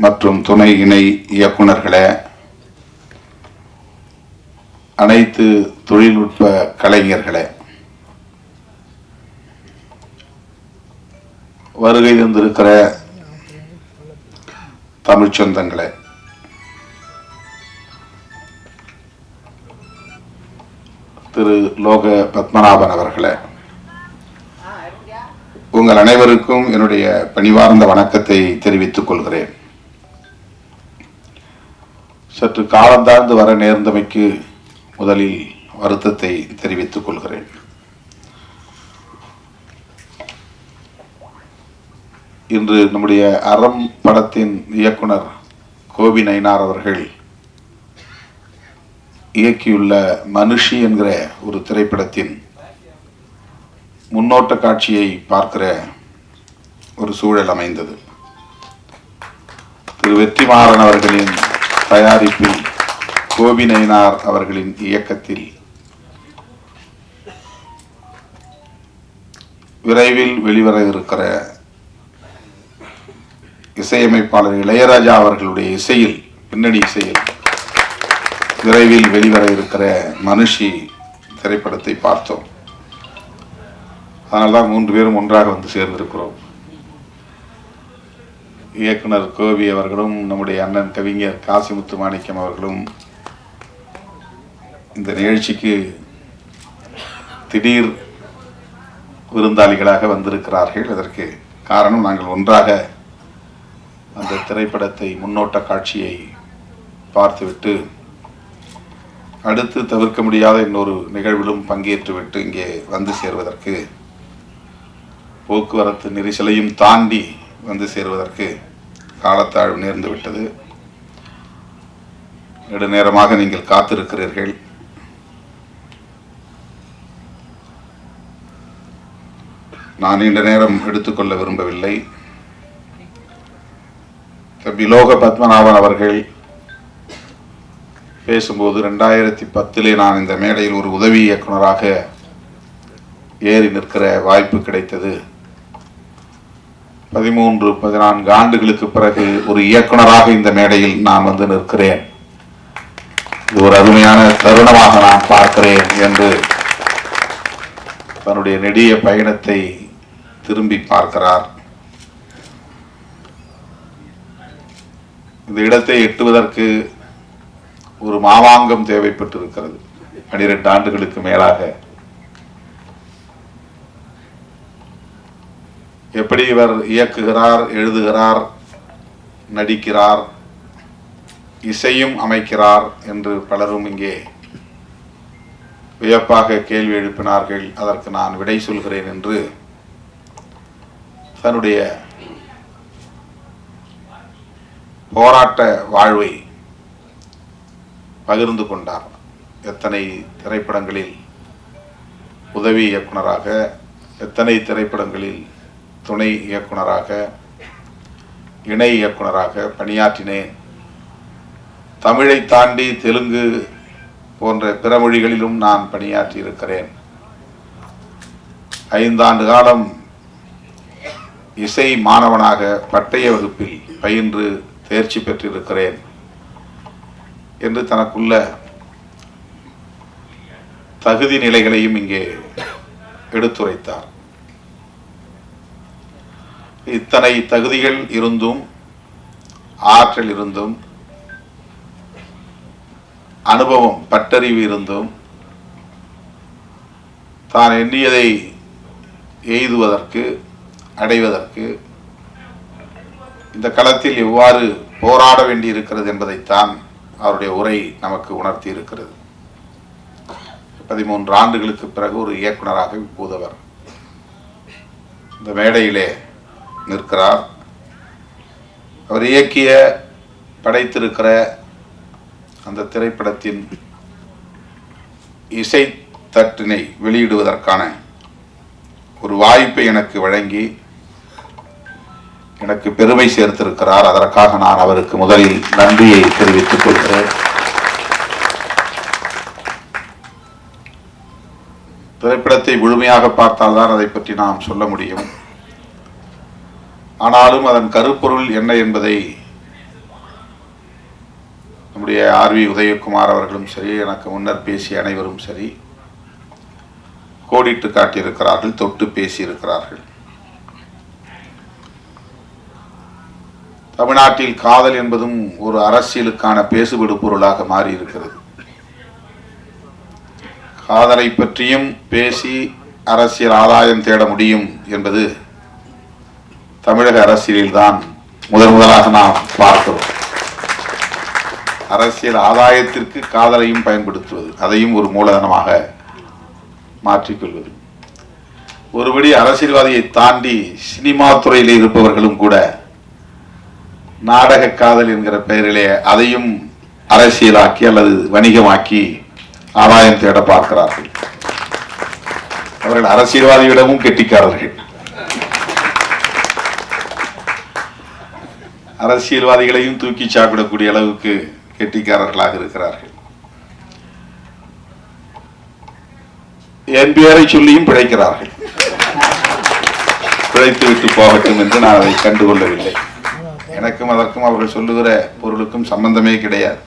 மற்றும் துணை இணை இயக்குனர்களே, அனைத்து தொழில்நுட்ப கலைஞர்களே, வருகை தந்திருக்கிற தமிழ் சொந்தங்களே, திரு லோக பத்மநாபன் அவர்களே, உங்கள் அனைவருக்கும் என்னுடைய பணிவார்ந்த வணக்கத்தை தெரிவித்துக் கொள்கிறேன். சற்று காலந்தாழ்ந்து வர நேர்ந்தமைக்கு முதலில் வருத்தத்தை தெரிவித்துக் கொள்கிறேன். இன்று நம்முடைய அறம் படத்தின் இயக்குனர் கோபி நயினார் அவர்கள் இயக்கியுள்ள மனுஷி என்கிற ஒரு திரைப்படத்தின் முன்னோட்ட காட்சியை பார்க்கிற ஒரு சூழல் அமைந்தது. திரு வெற்றிமாறன் அவர்களின் தயாரிப்பில் கோபி நயினார் அவர்களின் இயக்கத்தில் விரைவில் வெளிவர இருக்கிற இசையமைப்பாளர் இளையராஜா அவர்களுடைய இசையில், பின்னணி இசையில் விரைவில் வெளிவர இருக்கிற மனுஷி திரைப்படத்தை பார்த்தோம். அதனால்தான் 3 பேரும் ஒன்றாக வந்து சேர்ந்திருக்கிறோம். இயக்குனர் கோபி அவர்களும் நம்முடைய அண்ணன் கவிஞர் காசி முத்துமாணிக்கம் அவர்களும் இந்த நிகழ்ச்சிக்கு திடீர் விருந்தாளிகளாக வந்திருக்கிறார்கள். அதற்கு காரணம், நாங்கள் ஒன்றாக அந்த திரைப்படத்தை முன்னோட்ட காட்சியை பார்த்துவிட்டு அடுத்து தவிர்க்க முடியாத இன்னொரு நிகழ்விலும் பங்கேற்றுவிட்டு இங்கே வந்து சேர்வதற்கு, போக்குவரத்து நெரிசலையும் தாண்டி வந்து சேருவதற்கு காலத்தாழ்வு நேர்ந்து விட்டது. நெடுநேரமாக நீங்கள் காத்திருக்கிறீர்கள். நான் நீண்ட நேரம் எடுத்துக்கொள்ள விரும்பவில்லை. லோக பத்மநாபன் அவர்கள் பேசும்போது 2010 நான் இந்த மேடையில் ஒரு உதவி இயக்குனராக ஏறி நிற்கிற வாய்ப்பு கிடைத்தது. 13-14 ஆண்டுகளுக்கு பிறகு ஒரு இயக்குனராக இந்த மேடையில் நான் வந்து நிற்கிறேன். இது ஒரு அருமையான தருணமாக நான் பார்க்கிறேன் என்று தன்னுடைய நெடிய பயணத்தை திரும்பி பார்க்கிறார். இந்த இடத்தை எட்டுவதற்கு ஒரு மாவாங்கம் தேவைப்பட்டிருக்கிறது. 12 ஆண்டுகளுக்கு மேலாக எப்படி இவர் இயக்குகிறார், எழுதுகிறார், நடிக்கிறார், இசையும் அமைக்கிறார் என்று பலரும் இங்கே வியப்பாக கேள்வி எழுப்பினார்கள். அதற்கு நான் விடை சொல்கிறேன் என்று தன்னுடைய போராட்ட வாழ்வை பகிர்ந்து கொண்டார். எத்தனை திரைப்படங்களில் உதவி இயக்குனராக, எத்தனை திரைப்படங்களில் துணை இயக்குனராக, இணை இயக்குனராக பணியாற்றினேன். தமிழை தாண்டி தெலுங்கு போன்ற பிற மொழிகளிலும் நான் பணியாற்றி இருக்கிறேன். 5 ஆண்டு காலம் இசை மாணவனாக பட்டய வகுப்பில் பயின்று தேர்ச்சி பெற்றிருக்கிறேன் என்று தனக்குள்ள தகுதி நிலைகளையும் இங்கே எடுத்துரைத்தார். இத்தனை தகுதிகள் இருந்தும், ஆற்றல் இருந்தும், அனுபவம், பட்டறிவு இருந்தும் தான் எண்ணியதை எய்துவதற்கு, அடைவதற்கு இந்த களத்தில் எவ்வாறு போராட வேண்டியிருக்கிறது என்பதைத்தான் அவருடைய உரை நமக்கு உணர்த்தி இருக்கிறது. 13 ஆண்டுகளுக்கு பிறகு ஒரு இயக்குனராக இப்போது அவர் இந்த மேடையிலே நிற்கிறார். அவர் இயக்கிய, படைத்திருக்கிற அந்த திரைப்படத்தின் இசை தட்டினை வெளியிடுவதற்கான ஒரு வாய்ப்பை எனக்கு வழங்கி எனக்கு பெருமை சேர்த்திருக்கிறார். அதற்காக நான் அவருக்கு முதலில் நன்றியை தெரிவித்துக் கொள்கிறேன். திரைப்படத்தை முழுமையாக பார்த்தால்தான் அதை பற்றி நாம் சொல்ல முடியும். ஆனாலும் அதன் கருப்பொருள் என்ன என்பதை நம்முடைய ஆர்வி உதயகுமார் அவர்களும் சரி, எனக்கு முன்னர் பேசிய அனைவரும் சரி கோடிட்டு காட்டியிருக்கிறார்கள், தொட்டு பேசியிருக்கிறார்கள். தமிழ்நாட்டில் காதல் என்பதும் ஒரு அரசியலுக்கான பேசுபடு பொருளாக மாறி இருக்கிறது. காதலை பற்றியும் பேசி அரசியல் ஆதாயம் தேட முடியும் என்பது தமிழக அரசியலில்தான் முதலாக நாம் பார்க்கிறோம். அரசியல் ஆதாயத்திற்கு காதலையும் பயன்படுத்துவது, அதையும் ஒரு மூலதனமாக மாற்றிக்கொள்வது. ஒருபடி அரசியல்வாதியை தாண்டி சினிமா துறையில் இருப்பவர்களும் கூட நாடக காதல் என்கிற பெயரிலே அதையும் அரசியலாக்கி அல்லது வணிகமாக்கி ஆதாயம் தேட பார்க்கிறார்கள். அவர்கள் அரசியல்வாதியிடமும் கெட்டிக்காரர்கள். அரசியல்வாதிகளையும் தூக்கி சாப்பிடக்கூடிய அளவுக்கு கெட்டிக்காரர்களாக இருக்கிறார்கள். என் பெயரை சொல்லியும் பிழைக்கிறார்கள். பிழைத்து விட்டு போகட்டும் என்று நான் அதை கண்டுகொள்ளவில்லை. எனக்கும் அதற்கும் அவர்கள் சொல்லுகிற பொருளுக்கும் சம்பந்தமே கிடையாது.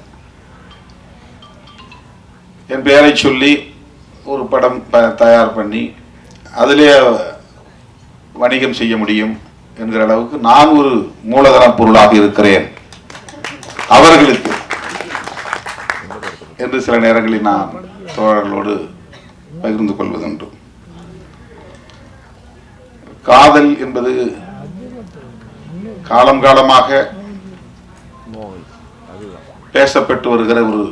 என் பெயரை சொல்லி ஒரு படம் தயார் பண்ணி அதிலே வணிகம் செய்ய முடியும் என்கிற அளவுக்கு நான் ஒரு மூலதன பொருளாக இருக்கிறேன் அவர்களுக்கு என்று சில நேரங்களில் நான் தோழர்களோடு பகிர்ந்து கொள்வதுண்டு. காதல் என்பது காலம் காலமாக பேசப்பட்டு வருகிற ஒரு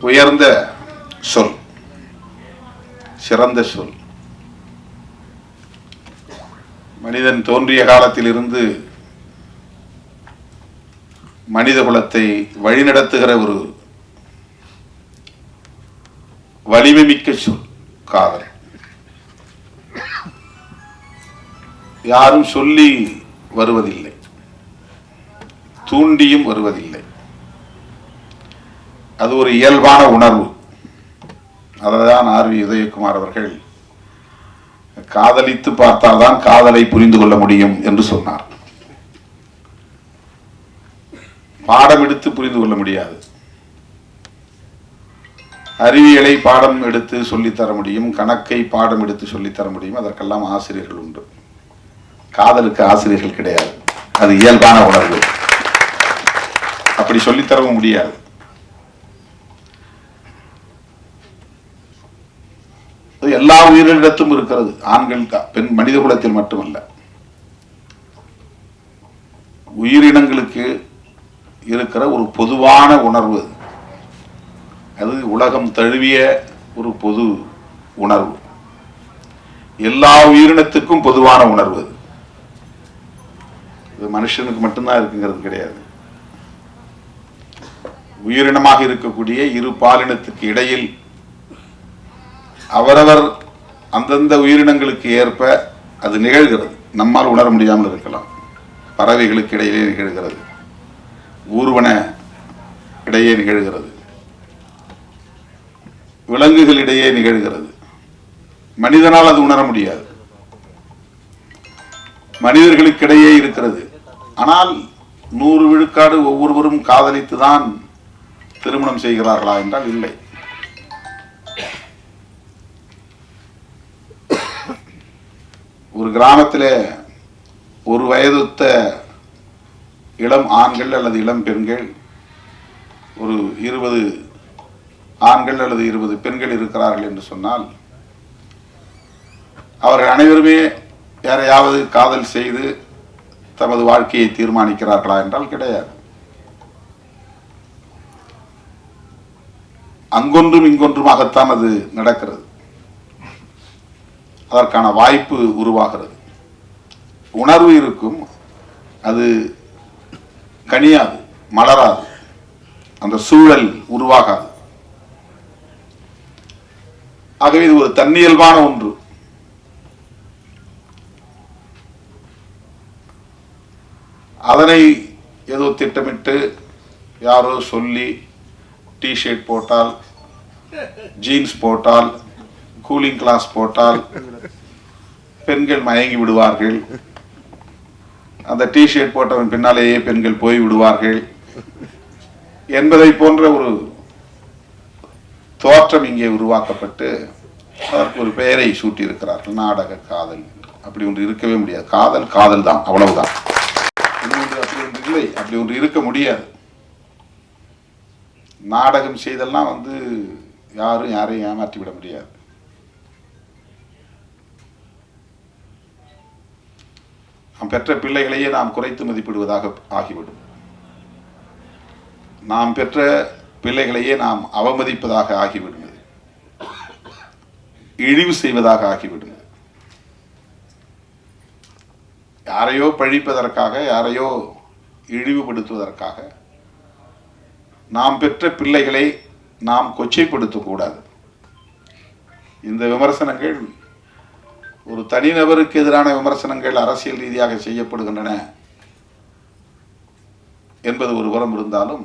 உயர்ந்த சொல், சிறந்த சொல். மனிதன் தோன்றிய காலத்தில் இருந்து மனித குலத்தை வழிநடத்துகிற ஒரு வலிமை மிக்க சொல் காதல். யாரும் சொல்லி வருவதில்லை, தூண்டியும் வருவதில்லை. அது ஒரு இயல்பான உணர்வு. அதைதான் ஆர்வி உதயகுமார் அவர்கள் காதலித்து பார்த்தால்தான் காதலை புரிந்து கொள்ள முடியும் என்று சொன்னார். பாடம் எடுத்து புரிந்து கொள்ள முடியாது. அறிவியலை பாடம் எடுத்து சொல்லித்தர முடியும், கணக்கை பாடம் எடுத்து சொல்லித்தர முடியும். அதற்கெல்லாம் ஆசிரியர்கள் உண்டு. காதலுக்கு ஆசிரியர்கள் கிடையாது. அது இயல்பான உணர்வு. அப்படி சொல்லித்தரவும் முடியாது. எல்லா உயிரினத்திலும் இருக்கிறது. ஆண்கள் பெண் மனித குலத்தில் மட்டுமல்ல, உயிரினங்களுக்கு இருக்கிற ஒரு பொதுவான உணர்வு. அது உலகம் தழுவிய ஒரு பொது உணர்வு. எல்லா உயிரினத்துக்கும் பொதுவான உணர்வு. இது மனுஷனுக்கு மட்டும்தான் இருக்குங்கிறது கிடையாது. உயிரினமாக இருக்கக்கூடிய இரு பாலினத்துக்கு இடையில் அவரவர் அந்தந்த உயிரினங்களுக்கு ஏற்ப அது நிகழ்கிறது. நம்மால் உணர முடியாமல் இருக்கலாம். பறவைகளுக்கு இடையிலே நிகழ்கிறது, ஊர்வன இடையே நிகழ்கிறது, விலங்குகளிடையே நிகழ்கிறது. மனிதனால் அது உணர முடியாது. மனிதர்களுக்கிடையே இருக்கிறது. ஆனால் 100 விழுக்காடு ஒவ்வொருவரும் காதலித்துதான் திருமணம் செய்கிறார்களா என்றால் இல்லை. ஒரு கிராமத்தில் ஒரு வயதொத்த இளம் ஆண்கள் அல்லது இளம் பெண்கள், ஒரு 20 ஆண்கள் அல்லது 20 பெண்கள் இருக்கிறார்கள் என்று சொன்னால், அவர்கள் அனைவருமே யாரையாவது காதல் செய்து தமது வாழ்க்கையை தீர்மானிக்கிறார்களா என்றால் கிடையாது. அங்கொன்றும் இங்கொன்றுமாகத்தான் அது நடக்கிறது. அதற்கான வாய்ப்பு உருவாகிறது. உணர்வு இருக்கும், அது கனியாது, மலராது, அந்த சூழல் உருவாகாது. ஆகவே இது ஒரு தன்னியல்பான ஒன்று. அதனை ஏதோ திட்டமிட்டு யாரோ சொல்லி டிஷர்ட் போட்டால், ஜீன்ஸ் போட்டால், கூலிங் கிளாஸ் போட்டால் பெண்கள் மயங்கி விடுவார்கள், அந்த டிஷர்ட் போட்டவன் பின்னாலேயே பெண்கள் போய் விடுவார்கள் என்பதை போன்ற ஒரு தோற்றம் இங்கே உருவாக்கப்பட்டு அதற்கு ஒரு பெயரை சூட்டி இருக்கிறார்கள், நாடக காதல். அப்படி ஒன்று இருக்கவே முடியாது. காதல் காதல் தான், அவ்வளவுதான். அப்படி ஒன்று இல்லை, அப்படி ஒன்று இருக்க முடியாது. நாடகம் செய்தெல்லாம் யாரும் யாரையும் ஏமாற்றி விட முடியாது. நாம் பெற்ற பிள்ளைகளையே நாம் குறைத்து மதிப்பிடுவதாக ஆகிவிடும். நாம் பெற்ற பிள்ளைகளையே நாம் அவமதிப்பதாக ஆகிவிடும், இழிவு செய்வதாக ஆகிவிடும். யாரையோ பழிப்பதற்காக, யாரையோ இழிவுபடுத்துவதற்காக நாம் பெற்ற பிள்ளைகளை நாம் கொச்சைப்படுத்தக்கூடாது. இந்த விமர்சனங்கள் ஒரு தனிநபருக்கு எதிரான விமர்சனங்கள் அரசியல் ரீதியாக செய்யப்படுகின்றன என்பது ஒரு புறம் இருந்தாலும்,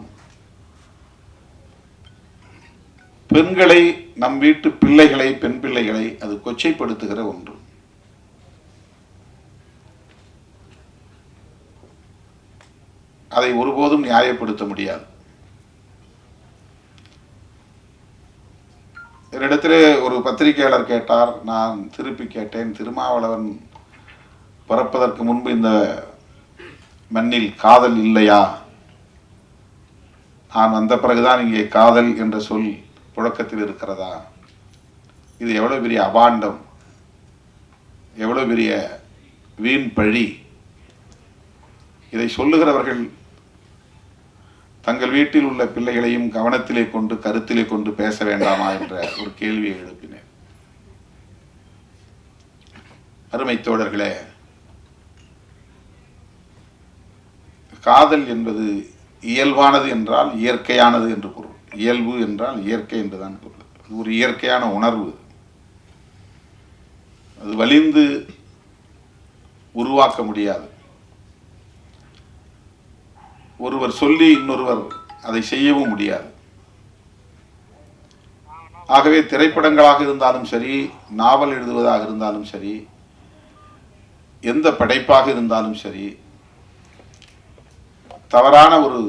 பெண்களை, நம் வீட்டு பிள்ளைகளை, பெண் பிள்ளைகளை அது கொச்சைப்படுத்துகிற ஒன்று. அதை ஒருபோதும் நியாயப்படுத்த முடியாது. என்னிடத்திலே ஒரு பத்திரிகையாளர் கேட்டார், நான் திருப்பி கேட்டேன், திருமாவளவன் பிறப்பதற்கு முன்பு இந்த மண்ணில் காதல் இல்லையா? நான் வந்த பிறகுதான் இங்கே காதல் என்ற சொல் புழக்கத்தில் இருக்கிறதா? இது எவ்வளவு பெரிய அபாண்டம், எவ்வளவு பெரிய வீண் பழி. இதை சொல்லுகிறவர்கள் தங்கள் வீட்டில் உள்ள பிள்ளைகளையும் கவனத்திலே கொண்டு, கருத்திலே கொண்டு பேச வேண்டாமா என்ற ஒரு கேள்வியை எழுப்பினேன். அருமை தோழர்களே, காதல் என்பது இயல்பானது என்றால் இயற்கையானது என்று பொருள். இயல்பு என்றால் இயற்கை என்றுதான் பொருள். அது ஒரு இயற்கையான உணர்வு. அது வலிந்து உருவாக்க முடியாது. ஒருவர் சொல்லி இன்னொருவர் அதை செய்யவும் முடியாது. ஆகவே திரைப்படங்களாக இருந்தாலும் சரி, நாவல் எழுதுவதாக இருந்தாலும் சரி, எந்த படைப்பாக இருந்தாலும் சரி, தவறான ஒரு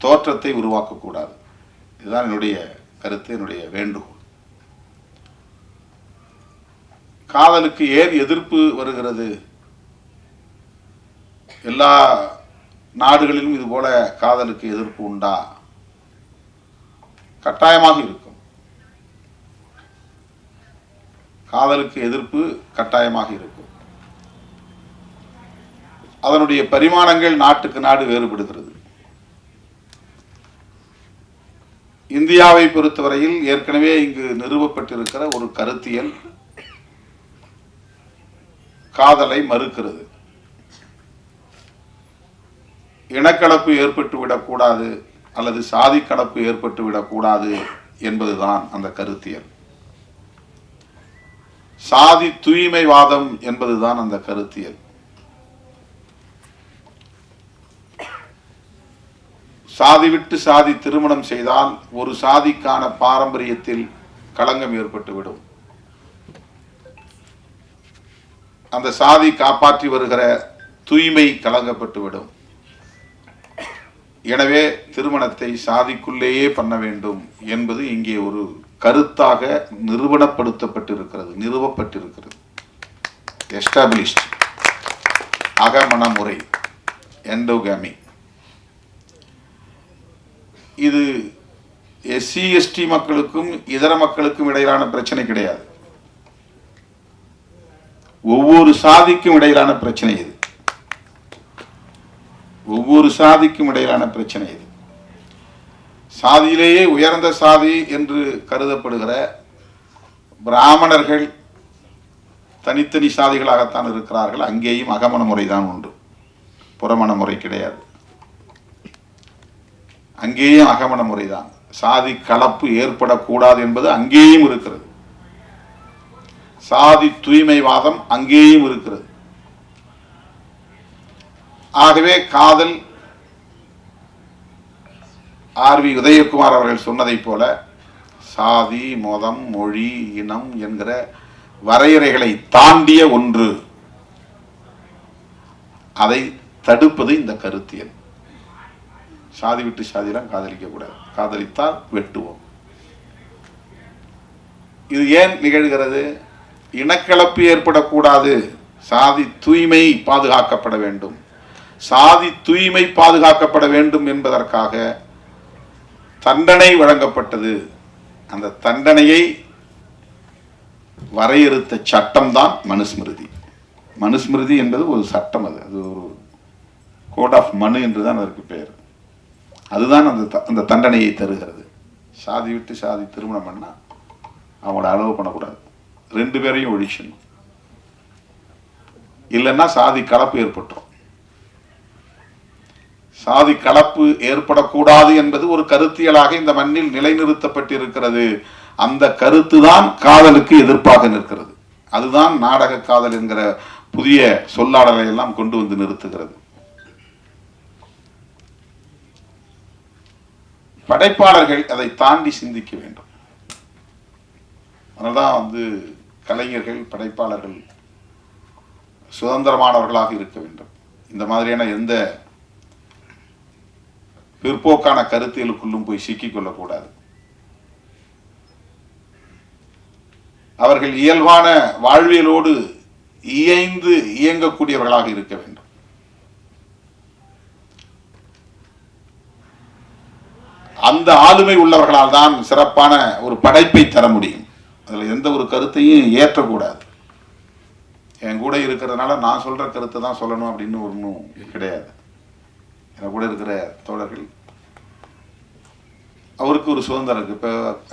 தோற்றத்தை உருவாக்கக்கூடாது. இதுதான் என்னுடைய கருத்து, என்னுடைய வேண்டுகோள். காதலுக்கு ஏன் எதிர்ப்பு வருகிறது? எல்லா நாடுகளிலும் இது போல காதலுக்கு எதிர்ப்பு உண்டா? கட்டாயமாக இருக்கும். காதலுக்கு எதிர்ப்பு கட்டாயமாக இருக்கும். அதனுடைய பரிமாணங்கள் நாட்டுக்கு நாடு வேறுபடுகிறது. இந்தியாவை பொறுத்தவரையில் ஏற்கனவே இங்கு நிறுவப்பட்டிருக்கிற ஒரு கருத்தியல் காதலை மறுக்கிறது. இனக்கலப்பு ஏற்பட்டு விடக்கூடாது அல்லது சாதி கலப்பு ஏற்பட்டு விடக்கூடாது என்பதுதான் அந்த கருத்தியல். சாதி தூய்மைவாதம் என்பதுதான் அந்த கருத்தியல். சாதி விட்டு சாதி திருமணம் செய்தால் ஒரு சாதிக்கான பாரம்பரியத்தில் களங்கம் ஏற்பட்டுவிடும். அந்த சாதி காப்பாற்றி வருகிற தூய்மை கலங்கப்பட்டுவிடும். எனவே திருமணத்தை சாதிக்குள்ளேயே பண்ண வேண்டும் என்பது இங்கே ஒரு கருத்தாக நிறுவனப்படுத்தப்பட்டிருக்கிறது, நிறுவப்பட்டிருக்கிறது. எஸ்டாபிளிஷ்ட் அகமண முறை, எண்டோகாமி. இது எஸ்சி எஸ்டி மக்களுக்கும் இதர மக்களுக்கும் இடையிலான பிரச்சனை கிடையாது. ஒவ்வொரு சாதிக்கும் இடையிலான பிரச்சனை இது. ஒவ்வொரு சாதிக்கும் இடையிலான பிரச்சனை இது. சாதியிலேயே உயர்ந்த சாதி என்று கருதப்படுகிற பிராமணர்கள் தனித்தனி சாதிகளாகத்தான் இருக்கிறார்கள். அங்கேயும் அகமண முறைதான் உண்டு, புறமண முறை கிடையாது. அங்கேயும் அகமண முறைதான். சாதி கலப்பு ஏற்படக்கூடாது என்பது அங்கேயும் இருக்கிறது. சாதி தூய்மைவாதம் அங்கேயும் இருக்கிறது. ஆகவே காதல் ஆர்.வி. உதயகுமார் அவர்கள் சொன்னதைப் போல சாதி, மதம், மொழி, இனம் என்கிற வரையறைகளை தாண்டிய ஒன்று. அதை தடுப்பது இந்த கருத்தியல். சாதி விட்டு சாதியெல்லாம் காதலிக்க கூடாது, காதலித்தால் வெட்டுவோம். இது ஏன் நிகழ்கிறது? இனக்கலப்பு ஏற்படக்கூடாது, சாதி தூய்மை பாதுகாக்கப்பட வேண்டும். சாதி தூய்மை பாதுகாக்கப்பட வேண்டும் என்பதற்காக தண்டனை வழங்கப்பட்டது. அந்த தண்டனையை வரையறுத்த சட்டம் தான் மனுஸ்மிருதி. மனுஸ்மிருதி என்பது ஒரு சட்டம், அது ஒரு கோட் ஆஃப் மனு என்றுதான் அதற்கு பெயர். அதுதான் அந்த தண்டனையை தருகிறது. சாதி விட்டு சாதி திருமணம் பண்ணா அவங்கள அலோவ் பண்ணக்கூடாது, 2 பேரையும் ஒழிச்சணும். இல்லைன்னா சாதி கலப்பு ஏற்பட்டுரும். சாதி கலப்பு ஏற்படக்கூடாது என்பது ஒரு கருத்தியலாக இந்த மண்ணில் நிலைநிறுத்தப்பட்டிருக்கிறது. அந்த கருத்து தான் காதலுக்கு எதிர்ப்பாக நிற்கிறது. அதுதான் நாடக காதல் என்கிற புதிய சொல்லாடலை எல்லாம் கொண்டு வந்து நிறுத்துகிறது. படைப்பாளர்கள் அதை தாண்டி சிந்திக்க வேண்டும். அதனால்தான் கலைஞர்கள், படைப்பாளர்கள் சுதந்திரமானவர்களாக இருக்க வேண்டும். இந்த மாதிரியான எந்த பிற்போக்கான கருத்தியலுக்குள்ளும் போய் சிக்கிக் கொள்ளக்கூடாது. அவர்கள் இயல்பான வாழ்வியலோடு இயைந்து இயங்கக்கூடியவர்களாக இருக்க வேண்டும். அந்த ஆளுமை உள்ளவர்களால் தான் சிறப்பான ஒரு படைப்பை தர முடியும். அதில் எந்த ஒரு கருத்தையும் ஏற்றக்கூடாது. என் கூட இருக்கிறதுனால நான் சொல்ற கருத்தை தான் சொல்லணும் அப்படின்னு ஒன்றும் கிடையாது. என் கூட இருக்கிற தோழர்கள் அவருக்கு ஒரு சுதந்திரம் இருக்கு. இப்போ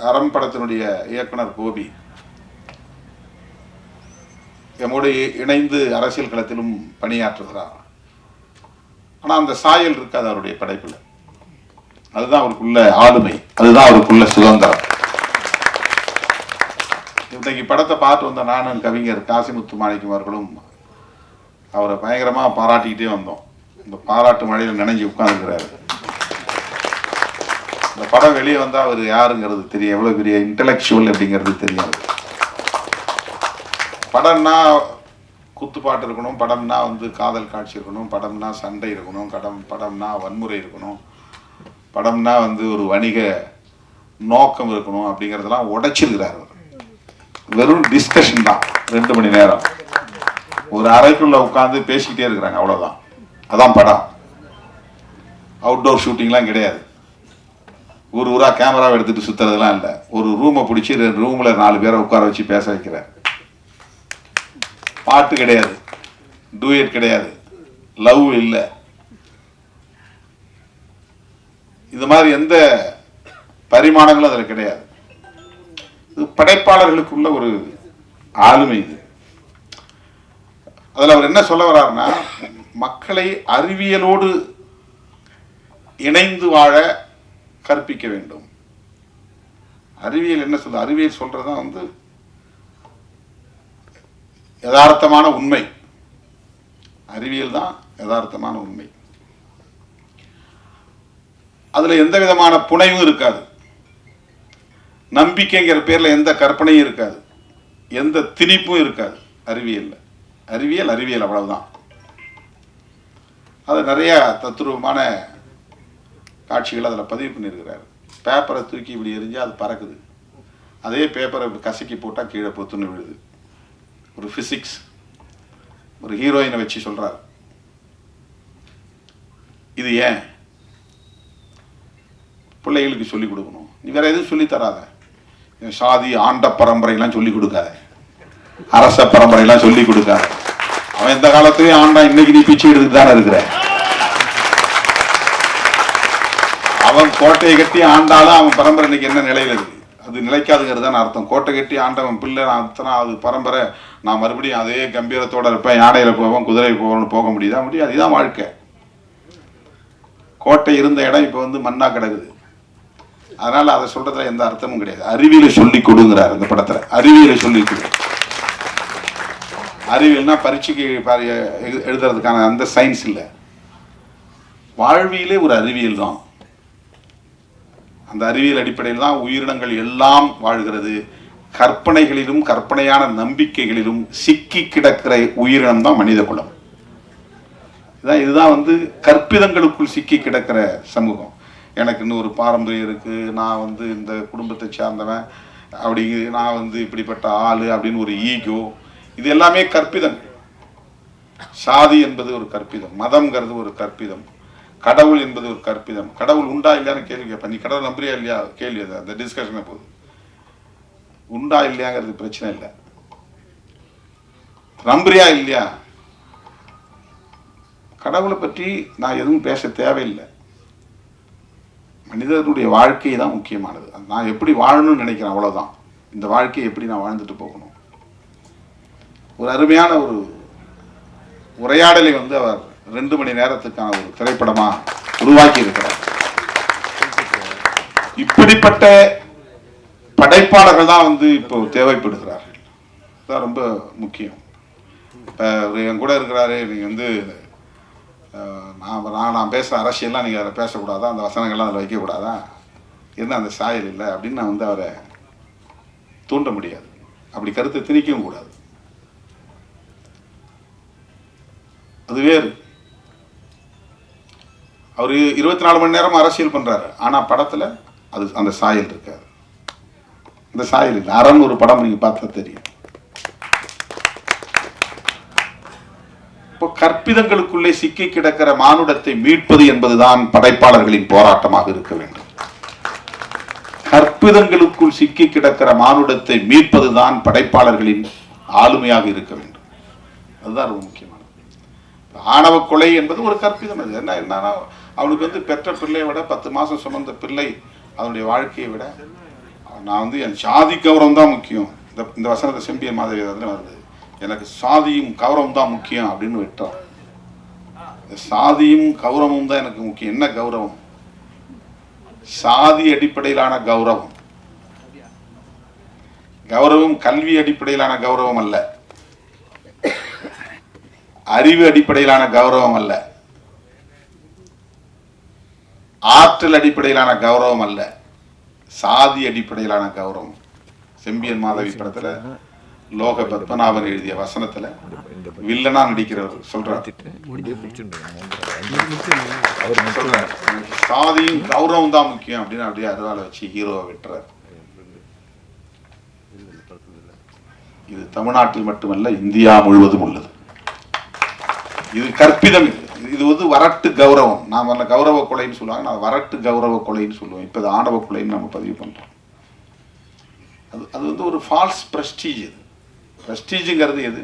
அறம் படத்தினுடைய இயக்குனர் கோபி எம்மோடு இணைந்து அரசியல் களத்திலும் பணியாற்றுகிறார். ஆனால் அந்த சாயல் இருக்காது அவருடைய படைப்பில். அதுதான் அவருக்குள்ள ஆளுமை, அதுதான் அவருக்குள்ள சுதந்திரம். இன்னைக்கு படத்தை பார்த்து வந்த நானும் கவிஞர் காசிமுத்து மாணிக்கம் அவர்களும் அவரை பயங்கரமா பாராட்டிக்கிட்டே வந்தோம். இந்த பாராட்டு மழையில் நினைஞ்சு உட்கார்ந்துருக்கிறாரு. இந்த படம் வெளியே வந்தா அவர் யாருங்கிறது தெரியும், எவ்வளவு பெரிய இன்டலெக்சுவல் அப்படிங்கிறது தெரியாது. படம்னா குத்துப்பாட்டு இருக்கணும், படம்னா காதல் காட்சி இருக்கணும், படம்னா சண்டை இருக்கணும், படம்னா வன்முறை இருக்கணும், படம்னா ஒரு வணிக நோக்கம் இருக்கணும் அப்படிங்கிறதெல்லாம் உடைச்சிருக்கிறார். வெறும் டிஸ்கஷன் தான், 2 மணி நேரம் ஒரு அறைக்குள்ள உட்கார்ந்து பேசிக்கிட்டே இருக்கிறாங்க, அவ்வளவுதான். அதான் படம். அவுட்டோர் ஷூட்டிங்லாம் கிடையாது. ஊரா கேமராவை எடுத்துட்டு சுத்துறதுலாம் இல்லை. ஒரு ரூமை பிடிச்சி ரூம்ல 4 பேரை உட்கார வச்சு பேச வைக்கிற. பாட்டு கிடையாது, டூயட் கிடையாது, லவ் இல்லை. இது மாதிரி எந்த பரிமாணங்களும் அதில் கிடையாது. இது படைப்பாளர்களுக்குள்ள ஒரு ஆளுமை. இது அதில் அவர் என்ன சொல்ல வர்றாருன்னா, மக்களை அறிவியலோடு இணைந்து வாழ கற்பிக்க வேண்டும். அறிவியல் என்ன சொல்ல? அறிவியல் சொல்றதுதான் யதார்த்தமான உண்மை. அறிவியல் தான் யதார்த்தமான உண்மை. அதுல எந்த விதமான புனைவும் இருக்காது. நம்பிக்கைங்கிற பேர்ல எந்த கற்பனையும் இருக்காது, எந்த திணிப்பும் இருக்காது அறிவியல்ல. அறிவியல் அறிவியல் அவ்வளவுதான். அது நிறைய தத்துரூபமான காட்சிகள் அதில் பதிவு பண்ணியிருக்கிறார். பேப்பரை தூக்கி இப்படி எரிஞ்சு அது பறக்குது, அதே பேப்பரை கசக்கி போட்டால் கீழே பொத்துன்னு விழுது. ஒரு பிசிக்ஸ், ஒரு ஹீரோயினை வச்சு சொல்றார். இது ஏன் பிள்ளைகளுக்கு சொல்லிக் கொடுக்கணும்? நீ வேற எதுவும் சொல்லி தராத. சாதி ஆண்ட பரம்பரையெல்லாம் சொல்லிக் கொடுக்காத, அரச பரம்பரையெல்லாம் சொல்லிக் கொடுக்காத. அவன் எந்த காலத்திலேயும் ஆண்டா, இன்னைக்கு நீ பிச்சை எடுத்துட்டு தானே இருக்கிற. அவன் கோட்டையை கட்டி ஆண்டாலும் அவன் பரம்பரை இன்னைக்கு என்ன நிலையில இருக்கு? அது நிலைக்காதுங்கிறது தான் அர்த்தம். கோட்டை கட்டி ஆண்டவன் பிள்ளை அது பரம்பரை, நான் மறுபடியும் அதே கம்பீரத்தோட இருப்பேன், யானையில போவேன், குதிரை போவேன்னு போக முடியுதா? முடியாது. இதுதான் வாழ்க்கை. கோட்டை இருந்த இடம் இப்ப மண்ணா கிடக்குது. அதனால அதை சொல்றதுல எந்த அர்த்தமும் கிடையாது. அறிவியலை சொல்லி கொடுங்கிறார் இந்த படத்துல. அறிவியலை சொல்லி கொடு. அறிவியல்னா பரீட்சைக்கு எழுதுறதுக்கான அந்த சயின்ஸ் இல்லை. வாழ்வியலே ஒரு அறிவியல் தான். அந்த அறிவியல் அடிப்படையில் தான் உயிரினங்கள் எல்லாம் வாழ்கிறது. கற்பனைகளிலும் கற்பனையான நம்பிக்கைகளிலும் சிக்கி கிடக்கிற உயிரினம் தான் மனித குலம். இதுதான் கற்பிதங்களுக்குள் சிக்கி கிடக்கிற சமூகம். எனக்கு இன்னும் ஒரு பாரம்பரியம் இருக்கு, நான் இந்த குடும்பத்தை சார்ந்தவன், அப்படி நான் இப்படிப்பட்ட ஆளு அப்படின்னு ஒரு ஈகோ, இது எல்லாமே கற்பிதங்கள். சாதி என்பது ஒரு கற்பிதம், மதம்ங்கிறது ஒரு கற்பிதம், கடவுள் என்பது ஒரு கற்பிதம். கடவுள் உண்டா இல்லையான்னு கேள்வி கேட்பேன். நீ கடவுள் நம்புறியா இல்லையா கேள்வி. அது அந்த டிஸ்கஷனை போகுது. உண்டா இல்லையாங்கிறது பிரச்சனை இல்லை, நம்புறியா இல்லையா. கடவுளை பற்றி நான் எதுவும் பேச தேவையில்லை. மனிதனுடைய வாழ்க்கை தான் முக்கியமானது. நான் எப்படி வாழணும்னு நினைக்கிறேன், அவ்வளவுதான். இந்த வாழ்க்கையை எப்படி நான் வாழ்ந்துட்டு போகணும். ஒரு அருமையான ஒரு உரையாடலை அவர் 2 மணி நேரத்துக்கான ஒரு திரைப்படமா உருவாக்கி இருக்கிறார். இப்படிப்பட்ட படைப்பாளர்கள் தான் இப்போ தேவைப்படுகிறார்கள். அதுதான் ரொம்ப முக்கியம். இப்போ என் கூட இருக்கிறாரு, நீங்கள் நான் பேசுகிற அரசியல்லாம் நீங்கள் அதில் பேசக்கூடாதா, அந்த வசனங்கள்லாம் அதில் வைக்கக்கூடாதா, என்ன அந்த சாயல் இல்லை அப்படின்னு நான் அவரை தூண்ட முடியாது. அப்படி கருத்தை திணிக்கவும் கூடாது. அது வேறு. அவர் 24 மணி நேரம் அரசியல் பண்றாரு, ஆனா படத்துல அது அந்த சாயல் இருக்காது. அந்த சாயல் இல்லை. அரண் ஒரு படம் நீங்க பார்த்தா தெரியும். இப்போ கற்பிதங்களுக்குள்ளே சிக்கி கிடக்கிற மானுடத்தை மீட்பது என்பதுதான் படைப்பாளர்களின் போராட்டமாக இருக்க வேண்டும். கற்பிதங்களுக்குள் சிக்கி கிடக்கிற மானுடத்தை மீட்பதுதான் படைப்பாளர்களின் ஆளுமையாக இருக்க வேண்டும். அதுதான் ரொம்ப முக்கியமானது. ஆணவ கொலை என்பது ஒரு கற்பிதம். அது என்னன்னா அவனுக்கு பெற்ற பிள்ளையை விட 10 மாசம் சுமந்த பிள்ளை அதனுடைய வாழ்க்கையை விட நான் என் சாதி கௌரவம் தான் முக்கியம். இந்த வசனத்தை செம்பியன் மாதவி வருது. எனக்கு சாதியும் கௌரவம் தான் முக்கியம் அப்படின்னு விட்டான். சாதியும் கௌரவமும் தான் எனக்கு முக்கியம். என்ன கௌரவம்? சாதி அடிப்படையிலான கௌரவம். கௌரவம் கல்வி அடிப்படையிலான கௌரவம் அல்ல, அறிவு அடிப்படையிலான கௌரவம் அல்ல, ஆற்றல் அடிப்படையிலான கௌரவம் அல்ல, சாதி அடிப்படையிலான கௌரவம். செம்பியன் மாதவி படத்துல லோக பத்மநாபன் எழுதிய வசனத்துல வில்லனா நடிக்கிறவர் சொல்றார், சாதியும் கௌரவம் தான் முக்கியம் அப்படின்னு அப்படியே அருவாளை வச்சு ஹீரோவை விட்டுறார். இது தமிழ்நாட்டில் மட்டுமல்ல, இந்தியா முழுவதும் உள்ளது. இது கற்பிதம். இது வரட்டு கௌரவம். நாம கௌரவ கொலைன்னு சொல்லுவாங்க, நான் வரட்டு கௌரவ கொலைன்னு சொல்லுவோம். இப்ப ஆணவ கொலைன்னு நம்ம பதிவு பண்றோம். அது ஒரு ஃபால்ஸ் பிரஸ்டீஜ். இது பிரஸ்டீஜுங்கிறது எது?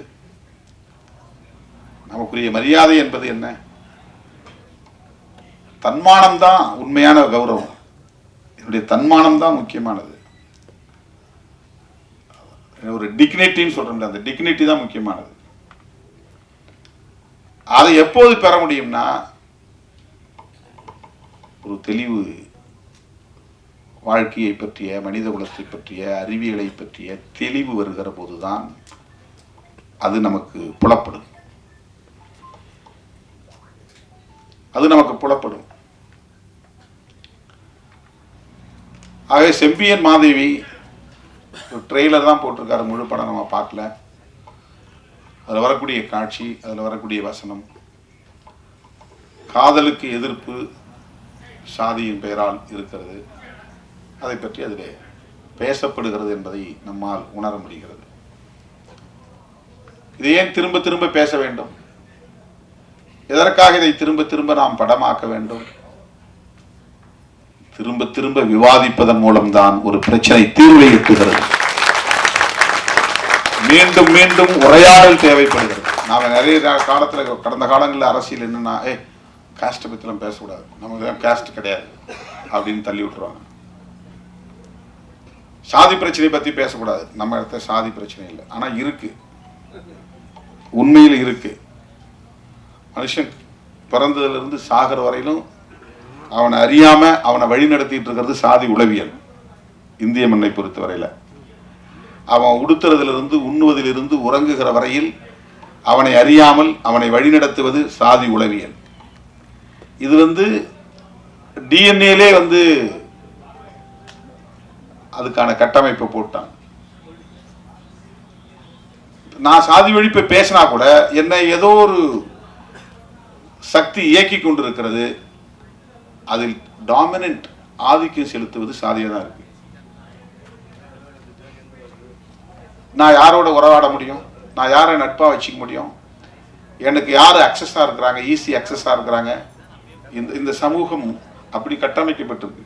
நமக்குரிய மரியாதை என்பது என்ன? தன்மானம் தான் உண்மையான கௌரவம். என்னுடைய தன்மானம் தான் முக்கியமானது. ஒரு டிக்னிட்டின்னு சொல்றோம், அந்த டிக்னிட்டி தான் முக்கியமானது. அதை எப்போது பெற முடியும்னா ஒரு தெளிவு வாழ்க்கையை பற்றிய, மனித குலத்தை பற்றிய, அறிவியலை பற்றிய தெளிவு வருகிற போதுதான் அது நமக்கு புலப்படும். அது நமக்கு புலப்படும். ஆகவே செம்பியன் மாதேவி ஒரு ட்ரெய்லர் தான் போட்டிருக்காரு, முழு படம் நம்ம பார்க்கல. அதில் வரக்கூடிய காட்சி, அதில் வரக்கூடிய வசனம், காதலுக்கு எதிர்ப்பு சாதியின் பெயரால் இருக்கிறது, அதை பற்றி அதில் பேசப்படுகிறது என்பதை நம்மால் உணர முடிகிறது. இதை ஏன் திரும்ப திரும்ப பேச வேண்டும்? எதற்காக இதை திரும்ப திரும்ப நாம் படமாக்க வேண்டும்? திரும்ப திரும்ப விவாதிப்பதன் மூலம்தான் ஒரு பிரச்சனை தீர்வை எட்டுகிறது. மீண்டும் மீண்டும் உரையாடல் தேவைப்படுகிறது. நாம நிறைய காலத்துல, கடந்த காலங்களில் அரசியல் என்னன்னா, காஸ்ட்டை பற்றிலாம் பேசக்கூடாது, நமக்கு காஸ்ட் கிடையாது அப்படின்னு தள்ளி விட்டுருவாங்க. சாதி பிரச்சனை பத்தி பேசக்கூடாது, நம்ம இடத்துல சாதி பிரச்சனை இல்லை. ஆனா இருக்கு, உண்மையில் இருக்கு. மனுஷன் பிறந்ததுல இருந்து சாகர வரையிலும் அவனை அறியாம அவனை வழி நடத்திட்டு இருக்கிறது சாதி உளவியல். இந்திய மண்ணை பொறுத்தவரையில அவன் உடுத்துறதிலிருந்து உண்ணுவதிலிருந்து உறங்குகிற வரையில் அவனை அறியாமல் அவனை வழிநடத்துவது சாதி உளவியல். இது டிஎன்ஏலே அதுக்கான கட்டமைப்பை போட்டான். நான் சாதி ஒழிப்பை பேசினா கூட என்னை ஏதோ ஒரு சக்தி இயக்கி கொண்டிருக்கிறது. அதில் டாமினன்ட் ஆதிக்கம் செலுத்துவது சாதியாக தான் இருக்கு. நான் யாரோட உறவாட முடியும், நான் யாரை நட்பா வச்சுக்க முடியும், எனக்கு யார் அக்சஸா இருக்கிறாங்க, ஈஸி அக்சஸா இருக்கிறாங்க. இந்த சமூகம் அப்படி கட்டமைக்கப்பட்டிருக்கு.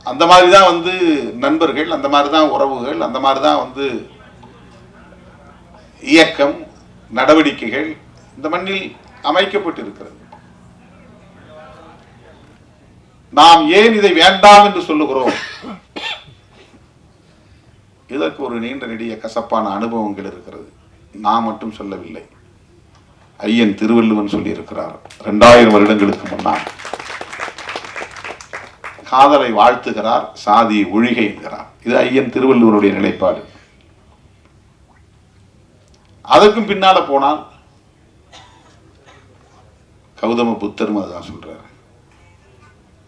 அந்த மாதிரி தான் நண்பர்கள், அந்த மாதிரி தான் உறவுகள், அந்த மாதிரி தான் இயக்கம் நடவடிக்கைகள் இந்த மண்ணில் அமைக்கப்பட்டிருக்கிறது. நாம் ஏன் இதை வேண்டாம் என்று சொல்லுகிறோம்? இதற்கு ஒரு நீண்ட நெடிய கசப்பான அனுபவங்கள் இருக்கிறது. நான் மட்டும் சொல்லவில்லை, ஐயன் திருவள்ளுவன் சொல்லி இருக்கிறார். 2000 வருடங்களுக்கு முன்னால் காதலை வாழ்த்துகிறார், சாதி ஒழிகை என்கிறார். இது ஐயன் திருவள்ளுவருடைய நிலைப்பாடு. அதற்கும் பின்னால போனால் கௌதம புத்தரும் அதுதான் சொல்றாரு.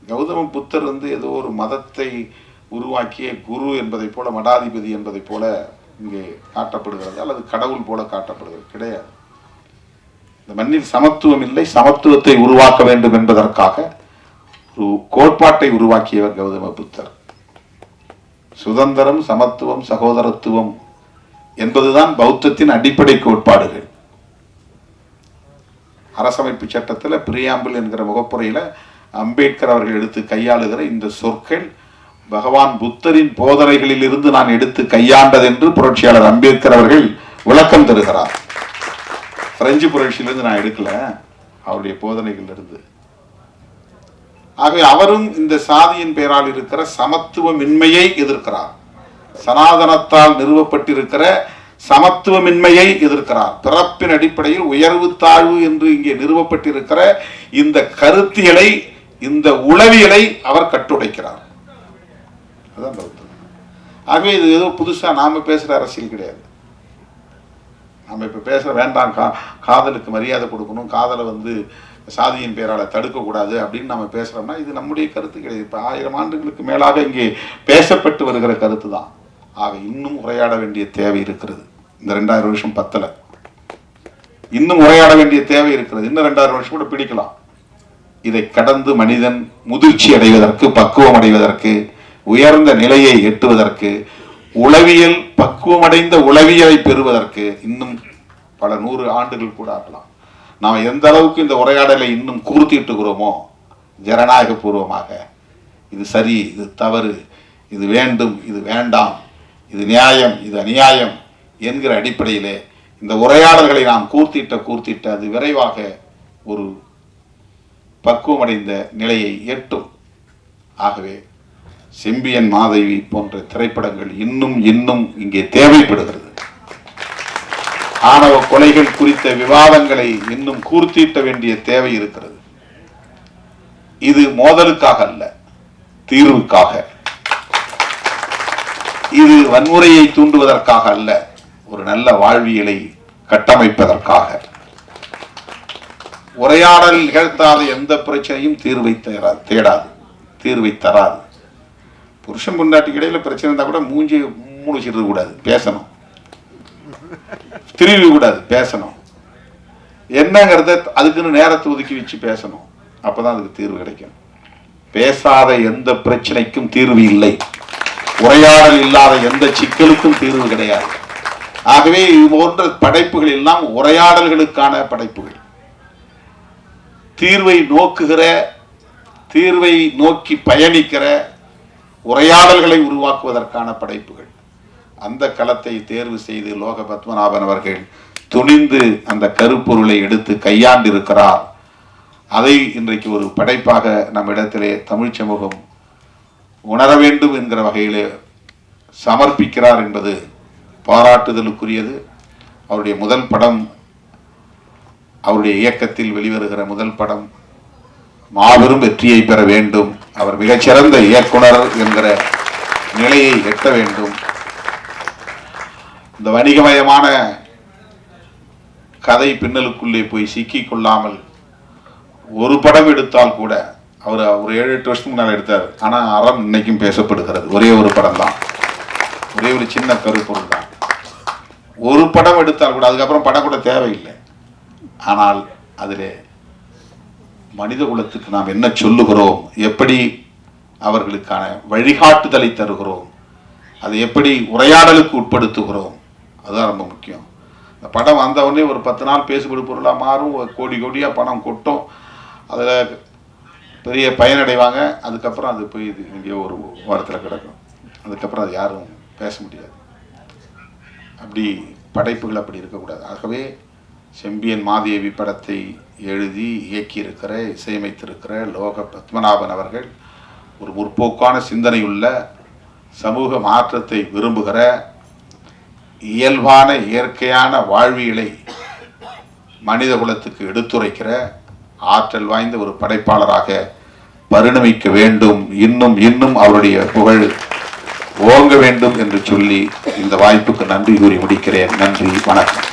கௌதம புத்தர் ஏதோ ஒரு மதத்தை உருவாக்கிய குரு என்பதை போல, மடாதிபதி என்பதை போல இங்கே காட்டப்படுகிறது, அல்லது கடவுள் போல காட்டப்படுகிறது. கிடையாது. இந்த மண்ணில் சமத்துவம் இல்லை, சமத்துவத்தை உருவாக்க வேண்டும் என்பதற்காக ஒரு கோட்பாட்டை உருவாக்கியவர் கௌதம புத்தர். சுதந்திரம், சமத்துவம், சகோதரத்துவம் என்பதுதான் பௌத்தத்தின் அடிப்படை கோட்பாடுகள். அரசமைப்பு சட்டத்தில் பிரியாம்பிள் என்கிற முகப்புரையில அம்பேத்கர் அவர்கள் எடுத்து கையாளுகிற இந்த சொற்கள் பகவான் புத்தரின் போதனைகளில் இருந்து நான் எடுத்து கையாண்டது என்று புரட்சியாளர் அம்பேத்கர் அவர்கள் விளக்கம் தருகிறார். பிரெஞ்சு புரட்சியிலிருந்து நான் எடுக்கல, அவருடைய போதனைகள் இருந்து. ஆகவே அவரும் இந்த சாதியின் பெயரால் இருக்கிற சமத்துவமின்மையை எதிர்க்கிறார். சனாதனத்தால் நிறுவப்பட்டிருக்கிற சமத்துவமின்மையை எதிர்க்கிறார். பிறப்பின் அடிப்படையில் உயர்வு தாழ்வு என்று இங்கே நிறுவப்பட்டிருக்கிற இந்த கருத்தியலை, இந்த உளவியலை அவர் கட்டுடைக்கிறார். அதுதான் பௌத்தம். ஆகவே இது ஏதோ புதுசா நாம பேசுற அரசியல் கிடையாது. நாம இப்ப பேசுற வேண்டாம், காதலுக்கு மரியாதை கொடுக்கணும், காதலை சாதியின் பெயரால தடுக்க கூடாது அப்படின்னு நம்ம பேசுறோம்னா இது நம்முடைய கருத்து கிடையாது. இப்ப 1000 ஆண்டுகளுக்கு மேலாக இங்கே பேசப்பட்டு வருகிற கருத்து தான். ஆக இன்னும் உரையாட வேண்டிய தேவை இருக்கிறது. இந்த 2000 வருஷம் பத்தல, இன்னும் உரையாட வேண்டிய தேவை இருக்கிறது. இன்னும் 2000 வருஷம் கூட பிடிக்கலாம். இதை கடந்து மனிதன் முதிர்ச்சி அடைவதற்கு, பக்குவம் அடைவதற்கு, உயர்ந்த நிலையை எட்டுவதற்கு, உளவியல் பக்குவமடைந்த உளவியலை பெறுவதற்கு இன்னும் பல 100 ஆண்டுகள் கூட ஆகலாம். நாம் எந்த அளவுக்கு இந்த உரையாடலை இன்னும் கூர்த்திட்டுகிறோமோ, ஜனநாயக பூர்வமாக இது சரி, இது தவறு, இது வேண்டும், இது வேண்டாம், இது நியாயம், இது அநியாயம் என்கிற அடிப்படையிலே இந்த உரையாடல்களை நாம் கூர்த்திட்ட அது விரைவாக ஒரு பக்குவமடைந்த நிலையை எட்டும். ஆகவே செம்பியன் மாதவி போன்ற திரைப்படங்கள் இன்னும் இங்கே தேவைப்படுகிறது. ஆணவ கொலைகள் குறித்த விவாதங்களை இன்னும் கூர்த்திட்ட வேண்டிய தேவை இருக்கிறது. இது மோதலுக்காக அல்ல, தீர்வுக்காக. இது வன்முறையை தூண்டுவதற்காக அல்ல, ஒரு நல்ல வாழ்வியலை கட்டமைப்பதற்காக. உரையாடல் நிகழ்த்தாத எந்த பிரச்சனையும் தீர்வை தராது. புருஷன் பொண்டாட்டிக்கு இடையில பிரச்சனை இருந்தா கூட மூஞ்சி மூடிச்சிட்டு கூடாது, பேசணும். திரும்பி கூடாது, பேசணும். என்னங்கிறத அதுக்குன்னு நேரத்தை ஒதுக்கி வச்சு பேசணும். அப்பதான் அதுக்கு தீர்வு கிடைக்கும். பேசாத எந்த பிரச்சனைக்கும் தீர்வு இல்லை. உரையாடல் இல்லாத எந்த சிக்கலுக்கும் தீர்வு கிடையாது. ஆகவே இது போன்ற படைப்புகள் எல்லாம் உரையாடல்களுக்கான படைப்புகள். தீர்வை நோக்குகிற, தீர்வை நோக்கி பயணிக்கிற உரையாடல்களை உருவாக்குவதற்கான படைப்புகள். அந்த களத்தை தேர்வு செய்து லோக பத்மநாபன் அவர்கள் துணிந்து அந்த கருப்பொருளை எடுத்து கையாண்டிருக்கிறார். அதை இன்றைக்கு ஒரு படைப்பாக நம்மிடத்திலே தமிழ் சமூகம் உணர வேண்டும் என்கிற வகையிலே சமர்ப்பிக்கிறார் என்பது பாராட்டுதலுக்குரியது. அவருடைய முதல் படம், அவருடைய இயக்கத்தில் வெளிவருகிற முதல் படம் மாபெரும் வெற்றியை பெற வேண்டும். அவர் மிகச்சிறந்த இயக்குனர் என்கிற நிலையை எட்ட வேண்டும். இந்த வணிகமயமான கதை பின்னலுக்குள்ளே போய் சிக்கிக் கொள்ளாமல் ஒரு படம் எடுத்தால் கூட அவர் ஒரு 7-8 வருஷத்துக்கு முன்னால் எடுத்தார். ஆனால் அறம் இன்னைக்கும் பேசப்படுகிறது. ஒரே ஒரு படம் தான், ஒரே ஒரு சின்ன கருப்பொருள் தான். ஒரு படம் எடுத்தால் கூட அதுக்கப்புறம் படம் கூட தேவையில்லை. ஆனால் அதில் மனித குலத்துக்கு நாம் என்ன சொல்லுகிறோம், எப்படி அவர்களுக்கான வழிகாட்டுதலை தருகிறோம், அதை எப்படி உரையாடலுக்கு உட்படுத்துகிறோம், அதுதான் ரொம்ப முக்கியம். இந்த படம் வந்தவொடனே ஒரு 10 நாள் பேசுபடு பொருளாக மாறும், கோடி கோடியாக பணம் கொட்டும், அதில் பெரிய பயனடைவாங்க. அதுக்கப்புறம் அது போய் இது எங்கேயோ ஒரு வாரத்தில் கிடக்கும். அதுக்கப்புறம் அது யாரும் பேச முடியாது. அப்படி படைப்புகள் அப்படி இருக்கக்கூடாது. ஆகவே செம்பியன் மாதேவி படத்தை எழுதி இயக்கியிருக்கிற, இசையமைத்திருக்கிற லோக பத்மநாபன் அவர்கள் ஒரு முற்போக்கான சிந்தனையுள்ள, சமூக மாற்றத்தை விரும்புகிற, இயல்பான இயற்கையான வாழ்வியலை மனித குலத்துக்கு எடுத்துரைக்கிற ஆற்றல் வாய்ந்த ஒரு படைப்பாளராக பரிணமிக்க வேண்டும். இன்னும் இன்னும் அவருடைய புகழ் ஓங்க வேண்டும் என்று சொல்லி இந்த வாய்ப்புக்கு நன்றி கூறி முடிக்கிறேன். நன்றி, வணக்கம்.